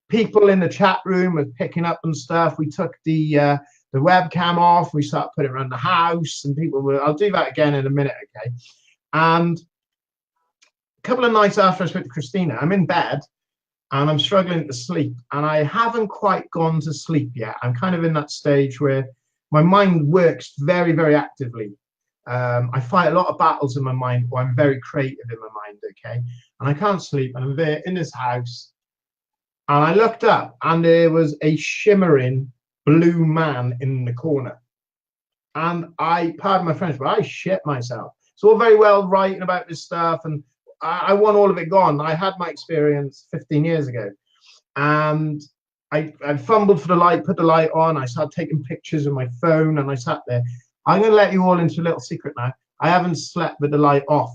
B: People in the chat room were picking up and stuff. We took the webcam off. We started putting it around the house, and people were, I'll do that again in a minute, okay? And a couple of nights after I spoke to Christina, I'm in bed, and I'm struggling to sleep, and I haven't quite gone to sleep yet. I'm kind of in that stage where my mind works very, very actively. I fight a lot of battles in my mind, or I'm very creative in my mind, okay? And I can't sleep, and I'm there in this house, and I looked up, and there was a shimmering blue man in the corner. And pardon my French, but I shit myself. It's all very well writing about this stuff, and I want all of it gone. I had my experience 15 years ago, and I fumbled for the light, put the light on. I started taking pictures with my phone, and I sat there. I'm going to let you all into a little secret now. I haven't slept with the light off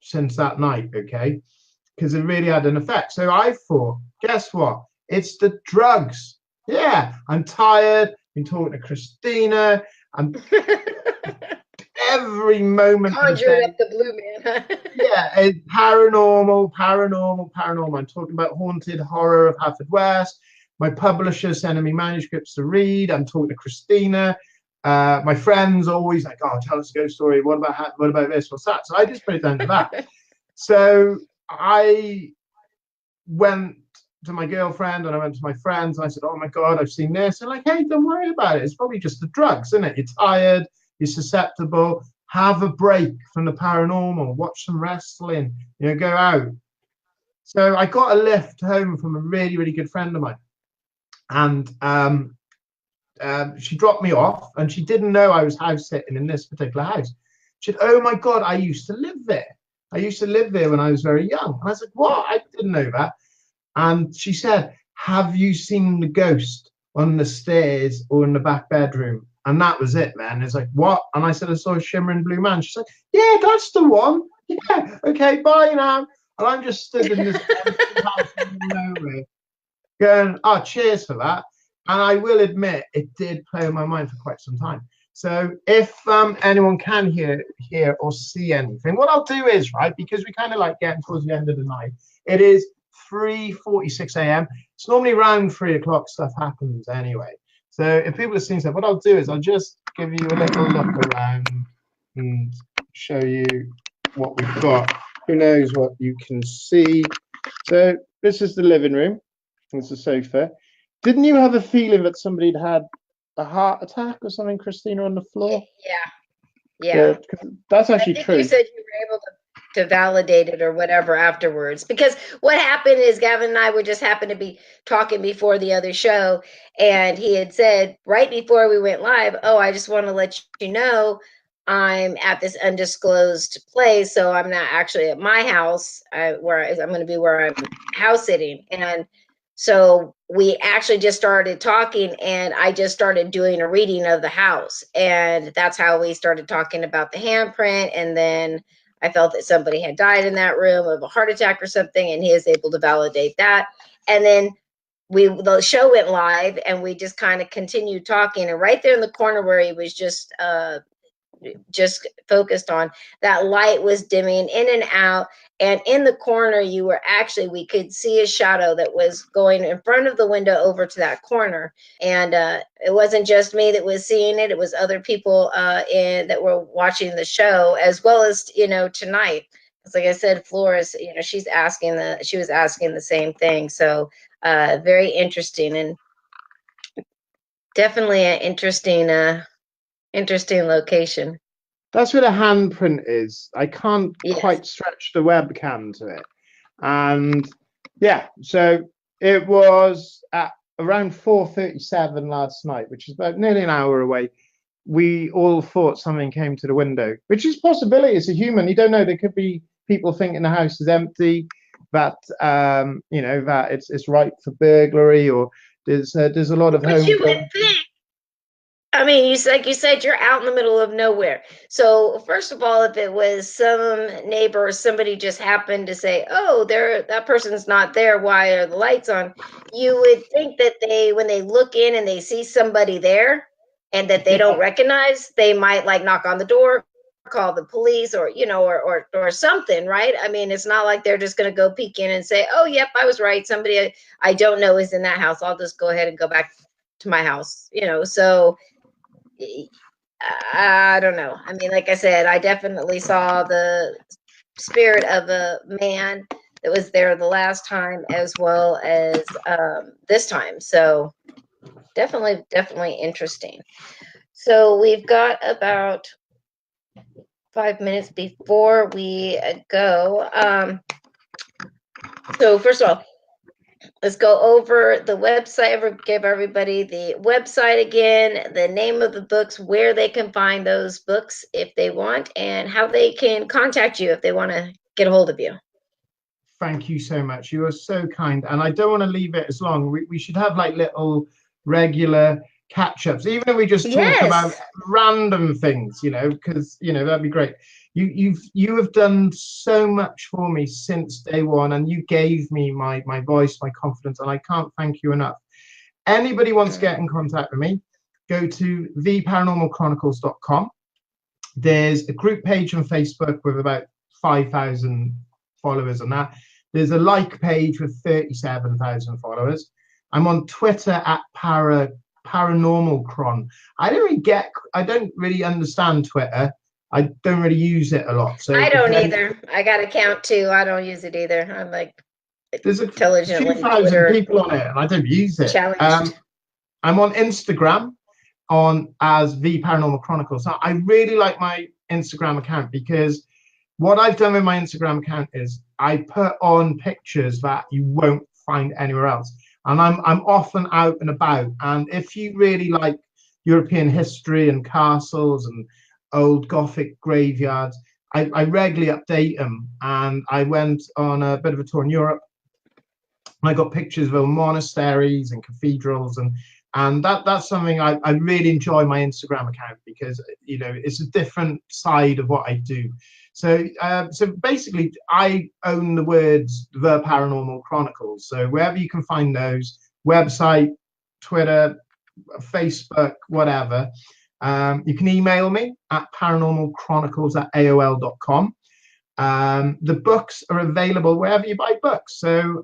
B: since that night, okay? Because it really had an effect. So I thought, guess what? It's the drugs. Yeah, I'm tired. Been talking to Christina. I'm every moment of the
A: Conjured
B: day.
A: up the blue man.
B: Yeah, it's paranormal. I'm talking about haunted horror of Haverfordwest. My publisher sending me manuscripts to read. I'm talking to Christina. My friends always like, "Oh, tell us a ghost story. What about this? What's that?" So I just put it down to that. So I went to my girlfriend and I went to my friends and I said, "Oh my God, I've seen this." And like, "Hey, don't worry about it. It's probably just the drugs, isn't it? You're tired, you're susceptible. Have a break from the paranormal. Watch some wrestling. Go out." So I got a lift home from a really, really good friend of mine, and she dropped me off, and she didn't know I was house sitting in this particular house. She said, "Oh my God, I used to live there. I used to live there when I was very young." And I said, "What? I didn't know that." And she said, "Have you seen the ghost on the stairs or in the back bedroom?" And that was it, man. It's like, what? And I said, I saw a shimmering blue man. She's like, yeah, that's the one. Yeah, okay, bye now. And I'm just stood in this empty house in the middle of nowhere going, oh, cheers for that. And I will admit, it did play on my mind for quite some time. So if anyone can hear or see anything, what I'll do is, right, because we kind of like getting towards the end of the night, it is 3:46 a.m. It's normally around 3 o'clock stuff happens anyway. So if people are seeing stuff, what I'll do is I'll just give you a little look around and show you what we've got. Who knows what you can see? So this is the living room. It's a sofa. Didn't you have a feeling that somebody'd had a heart attack or something, Christina, on the floor?
A: Yeah.
B: That's
A: I
B: actually
A: think
B: true.
A: you said you were able to validate it or whatever afterwards. Because what happened is Gavin and I would just happen to be talking before the other show, and he had said right before we went live, "Oh, I just want to let you know I'm at this undisclosed place, so I'm not actually at my house, where I'm going to be where I'm house sitting." And so we actually just started talking, and I just started doing a reading of the house. And that's how we started talking about the handprint. And then I felt that somebody had died in that room of a heart attack or something, and he is able to validate that. And then the show went live, and we just kind of continued talking. And right there in the corner where he was just focused on, that light was dimming in and out, and in the corner we could see a shadow that was going in front of the window over to that corner. And it wasn't just me that was seeing it, it was other people that were watching the show, as well as tonight. It's like I said, Flores, she was asking the same thing. So very interesting, and definitely an interesting location.
B: That's where the handprint is. I can't
A: Yes.
B: quite stretch the webcam to it. And yeah, so it was at around 4:37 last night, which is about nearly an hour away. We all thought something came to the window, which is a possibility. It's a human. You don't know. There could be people thinking the house is empty, that that it's ripe for burglary, or there's a lot of
A: But you would
B: homegrown.
A: think, I mean, like you said, you're out in the middle of nowhere. So first of all, if it was some neighbor or somebody just happened to say, "Oh, that person's not there. Why are the lights on?" You would think that when they look in and they see somebody there, and that they don't recognize, they might like knock on the door, call the police, or or something, right? I mean, it's not like they're just going to go peek in and say, "Oh, yep, I was right. Somebody I don't know is in that house. I'll just go ahead and go back to my house." So I don't know. I mean, like I said, I definitely saw the spirit of a man that was there the last time as well as this time. So definitely interesting. So we've got about 5 minutes before we go. So first of all, let's go over the website. Give everybody the website again, the name of the books, where they can find those books if they want, and how they can contact you if they want to get a hold of you.
B: Thank you so much. You are so kind. And I don't want to leave it as long. We should have like little regular catch-ups, even if we just talk about
A: Yes.
B: random things, because that'd be great. You have done so much for me since day one, and you gave me my voice, my confidence, and I can't thank you enough. Anybody wants to get in contact with me, go to theparanormalchronicles.com. There's a group page on Facebook with about 5,000 followers on that. There's a like page with 37,000 followers. I'm on Twitter at Paranormal Chron. I don't really understand Twitter. I don't really use it a lot. So
A: I don't either. I got an account too. I don't use it either. I'm like
B: there's a few
A: intelligently
B: thousand
A: Twitter
B: people on it, and I don't use it.
A: challenged.
B: I'm on Instagram as the Paranormal Chronicles. So I really like my Instagram account because what I've done with my Instagram account is I put on pictures that you won't find anywhere else. And I'm often out and about. And if you really like European history and castles and old Gothic graveyards, I regularly update them. And I went on a bit of a tour in Europe. I got pictures of old monasteries and cathedrals, and And that's something I really enjoy my Instagram account, because it's a different side of what I do. So basically, I own the words The Paranormal Chronicles. So wherever you can find those, website, Twitter, Facebook, whatever, you can email me at paranormalchronicles@aol.com. The books are available wherever you buy books. So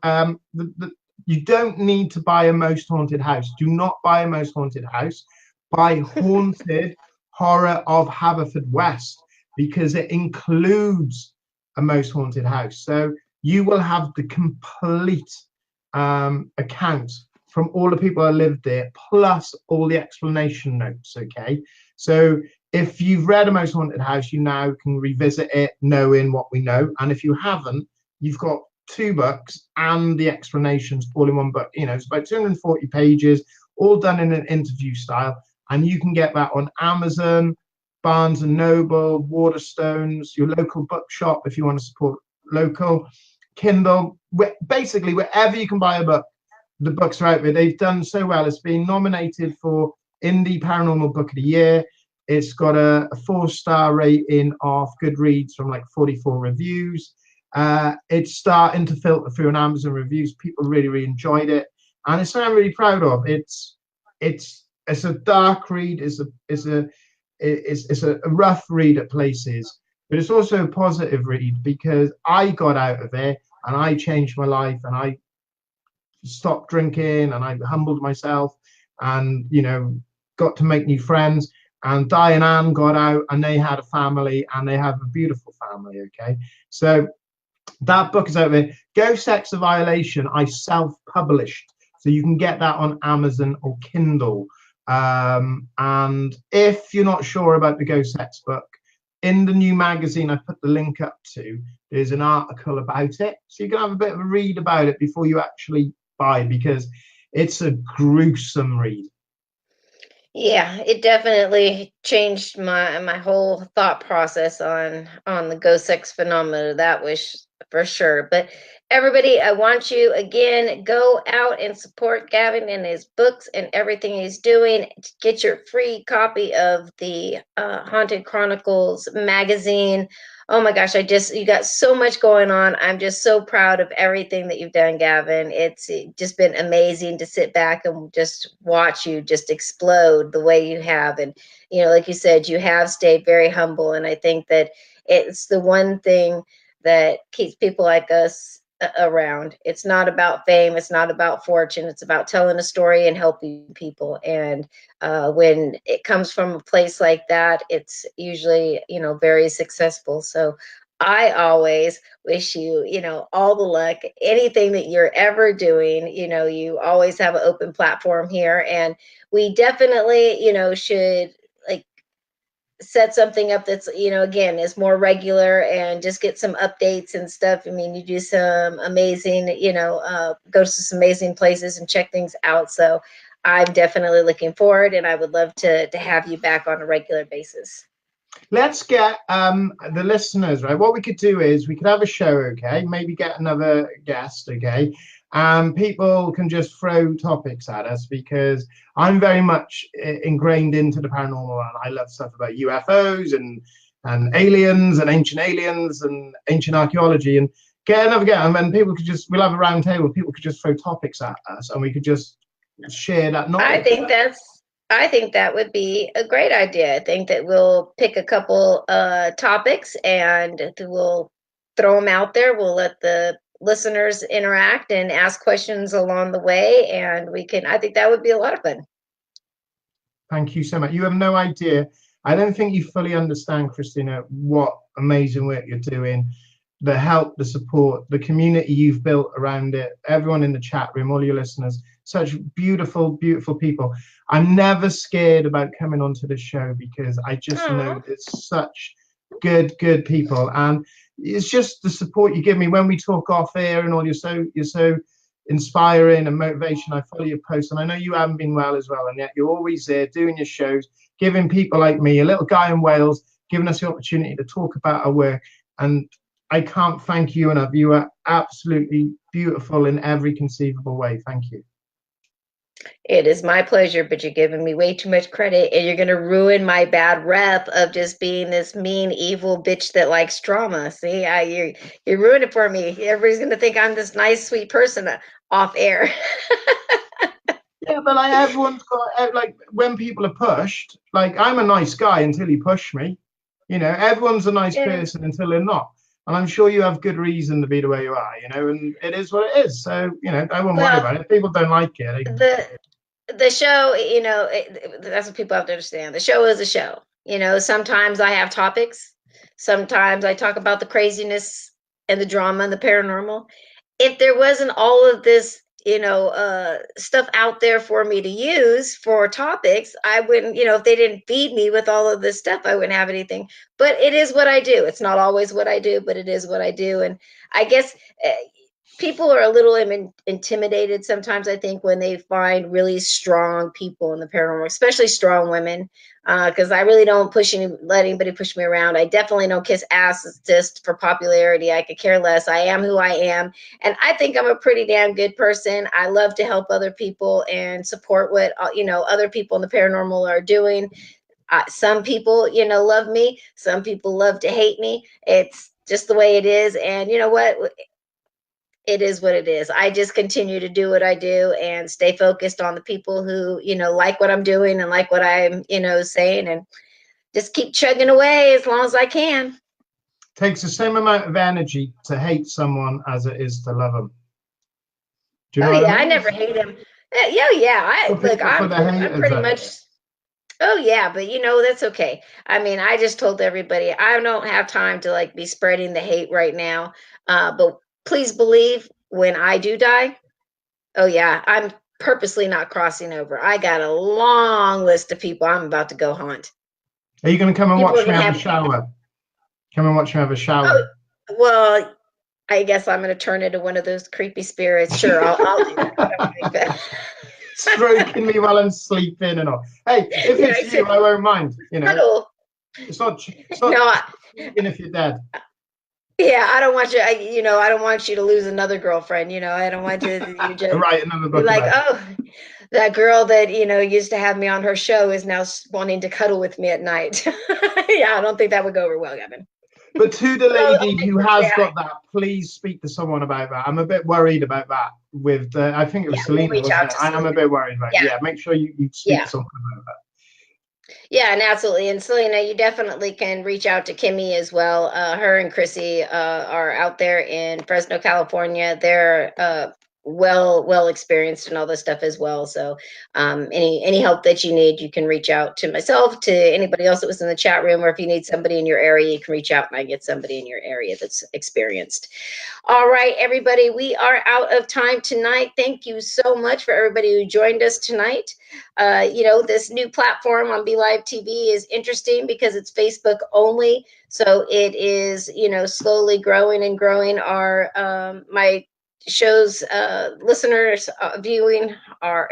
B: you don't need to buy a Most Haunted House. Do not buy a Most Haunted House. Buy Haunted Horror of Haverfordwest, because it includes a Most Haunted House. So you will have the complete account from all the people that lived there, plus all the explanation notes. Okay, so if you've read A Most Haunted House, you now can revisit it knowing what we know. And if you haven't, you've got two books and the explanations all in one book. It's about 240 pages, all done in an interview style. And you can get that on Amazon, Barnes and Noble, Waterstones, your local bookshop if you want to support local, Kindle, basically wherever you can buy a book. The books are out there. They've done so well. It's been nominated for Indie Paranormal Book of the Year. It's got a 4-star rating off Goodreads from like 44 reviews. It's starting to filter through on Amazon reviews. People really, really enjoyed it, and it's something I'm really proud of. It's a dark read. It's a rough read at places, but it's also a positive read, because I got out of it and I changed my life, and I stopped drinking, and I humbled myself, and got to make new friends. And Di and Anne got out, and they had a family, and they have a beautiful family. Okay, so that book is out there. Ghost Sex: A Violation, I self-published, so you can get that on Amazon or Kindle. And if you're not sure about the Ghost Sex book, in the new magazine I put the link up to, there's an article about it, so you can have a bit of a read about it before you actually buy, because it's a gruesome read.
A: Yeah, it definitely changed my whole thought process on the ghost sex phenomena. That was for sure. But everybody, I want you again, go out and support Gavin and his books and everything he's doing. Get your free copy of the Haunted Chronicles magazine. Oh my gosh, you got so much going on. I'm just so proud of everything that you've done, Gavin. It's just been amazing to sit back and just watch you just explode the way you have. And, like you said, you have stayed very humble. And I think that it's the one thing that keeps people like us around. It's not about fame. It's not about fortune. It's about telling a story and helping people. And when it comes from a place like that, it's usually, very successful. So I always wish you, all the luck, anything that you're ever doing. You always have an open platform here. And we definitely, should like set something up that's, again, is more regular, and just get some updates and stuff. I mean, you do some amazing, go to some amazing places and check things out. So I'm definitely looking forward, and I would love to have you back on a regular basis.
B: Let's get the listeners, right? What we could do is we could have a show, okay? Maybe get another guest, okay? People can just throw topics at us, because I'm very much ingrained into the paranormal, and I love stuff about UFOs and aliens and ancient archaeology, and get another guest, and then we'll have a round table. People could just throw topics at us, and we could just share that knowledge.
A: I think that would be a great idea. I think that we'll pick a couple topics, and we'll throw them out there. We'll let the listeners interact and ask questions along the way, and I think that would be a lot of fun.
B: Thank you so much. You have no idea. I don't think you fully understand, Christina, what amazing work you're doing, the help, the support, the community you've built around it, everyone in the chat room, all your listeners, such beautiful, beautiful people. I'm never scared about coming onto the show, because I just know there's such good people. And it's just the support you give me when we talk off air and all. You're so inspiring and motivation. I follow your posts, and I know you haven't been well as well, and yet you're always there doing your shows, giving people like me, a little guy in Wales, giving us the opportunity to talk about our work. And I can't thank you enough. You are absolutely beautiful in every conceivable way. Thank you.
A: It is my pleasure, but you're giving me way too much credit and you're going to ruin my bad rep of just being this mean, evil bitch that likes drama. See, you ruined it for me. Everybody's going to think I'm this nice, sweet person off air.
B: Yeah, but like everyone's got like when people are pushed, like I'm a nice guy until you push me. Everyone's a nice
A: Yeah.
B: person until they're not. And I'm sure you have good reason to be the way you are, and it is what it is. So, I wouldn't worry
A: Well,
B: about it. If people don't like it,
A: the the show, that's what people have to understand. The show is a show. Sometimes I have topics. Sometimes I talk about the craziness and the drama and the paranormal. If there wasn't all of this, stuff out there for me to use for topics, I wouldn't, if they didn't feed me with all of this stuff, I wouldn't have anything. But it is what I do. It's not always what I do, but it is what I do. And I guess uh, people are a little intimidated sometimes, I think, when they find really strong people in the paranormal, especially strong women, because I really don't let anybody push me around. I definitely don't kiss ass just for popularity. I could care less. I am who I am, and I think I'm a pretty damn good person. I love to help other people and support what other people in the paranormal are doing. Some people, love me. Some people love to hate me. It's just the way it is, and you know what? It is what it is. I just continue to do what I do and stay focused on the people who, like what I'm doing and like what I'm, saying, and just keep chugging away as long as I can.
B: takes the same amount of energy to hate someone as it is to love them. Do you
A: Oh
B: know what I
A: yeah, I
B: mean?
A: never hate him. Yeah, yeah. I
B: Some
A: look,
B: people for the
A: I'm
B: haters
A: pretty
B: out
A: much.
B: there.
A: Oh yeah, but that's okay. I mean, I just told everybody I don't have time to like be spreading the hate right now. But please believe when I do die, oh yeah, I'm purposely not crossing over. I got a long list of people I'm about to go haunt.
B: Are you going to come and
A: People are
B: watch me
A: gonna
B: have a
A: have.
B: shower? Come and watch me have a
A: Oh,
B: shower.
A: well, I guess I'm gonna turn into one of those creepy spirits. Sure, I'll do that. I don't mind that.
B: Stroking me while I'm sleeping and all. Hey, if
A: Yeah,
B: it's
A: I
B: you,
A: said
B: I won't mind.
A: cuddle.
B: It's not
A: No,
B: cheating if you're dead.
A: yeah, I don't want you. I don't want you to lose another girlfriend. I don't want you just
B: Write another
A: be
B: book
A: like,
B: about it.
A: oh, that girl that used to have me on her show is now wanting to cuddle with me at night. Yeah, I don't think that would go over well, Gavin.
B: But to the
A: But I'll
B: lady
A: make
B: who
A: sure to say
B: has
A: hi.
B: got that, please speak to someone about that. I'm a bit worried about that. With I think it
A: Yeah,
B: was
A: we'll
B: Selena,
A: reach
B: wasn't
A: out
B: it?
A: to
B: I'm a
A: Selena.
B: bit worried about it.
A: Yeah,
B: Yeah, make sure you speak to
A: yeah.
B: someone about
A: Yeah, and absolutely. And Selena, you definitely can reach out to Kimmy as well. Her and Chrissy are out there in Fresno, California. They're well experienced in all this stuff as well. So any help that you need, you can reach out to myself, to anybody else that was in the chat room, or if you need somebody in your area, you can reach out and I get somebody in your area that's experienced. All right, everybody, we are out of time tonight. Thank you so much for everybody who joined us tonight. This new platform on BeLive TV is interesting because it's Facebook only. So it is, slowly growing and growing. My shows listeners viewing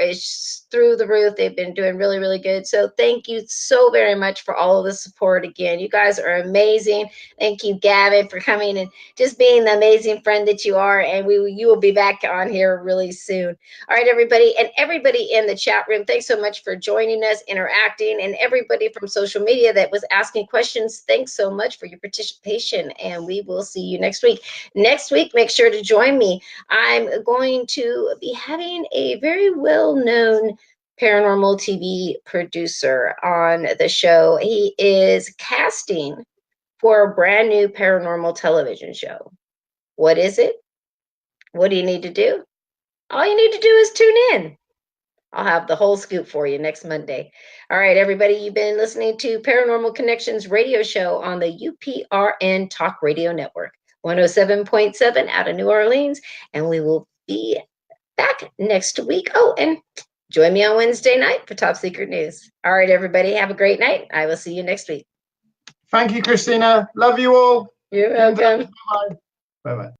A: is through the roof. They've been doing really, really good. So thank you so very much for all of the support. Again, you guys are amazing. Thank you, Gavin, for coming and just being the amazing friend that you are. And you will be back on here really soon. All right, everybody, and everybody in the chat room, thanks so much for joining us, interacting, and everybody from social media that was asking questions, thanks so much for your participation, and we will see you next week. Next week, make sure to join me. I'm going to be having a very well-known paranormal TV producer on the show. He is casting for a brand new paranormal television show. What is it? What do you need to do? All you need to do is tune in. I'll have the whole scoop for you next Monday. All right, everybody, you've been listening to Paranormal Connections radio show on the UPRN Talk Radio Network, 107.7 out of New Orleans, and we will be back next week. Oh, and join me on Wednesday night for Top Secret News. All right, everybody, have a great night. I will see you next week.
B: it. Thank you, Christina. Love you all.
A: You're
B: Be in touch.
A: welcome.
B: Bye bye. Bye bye.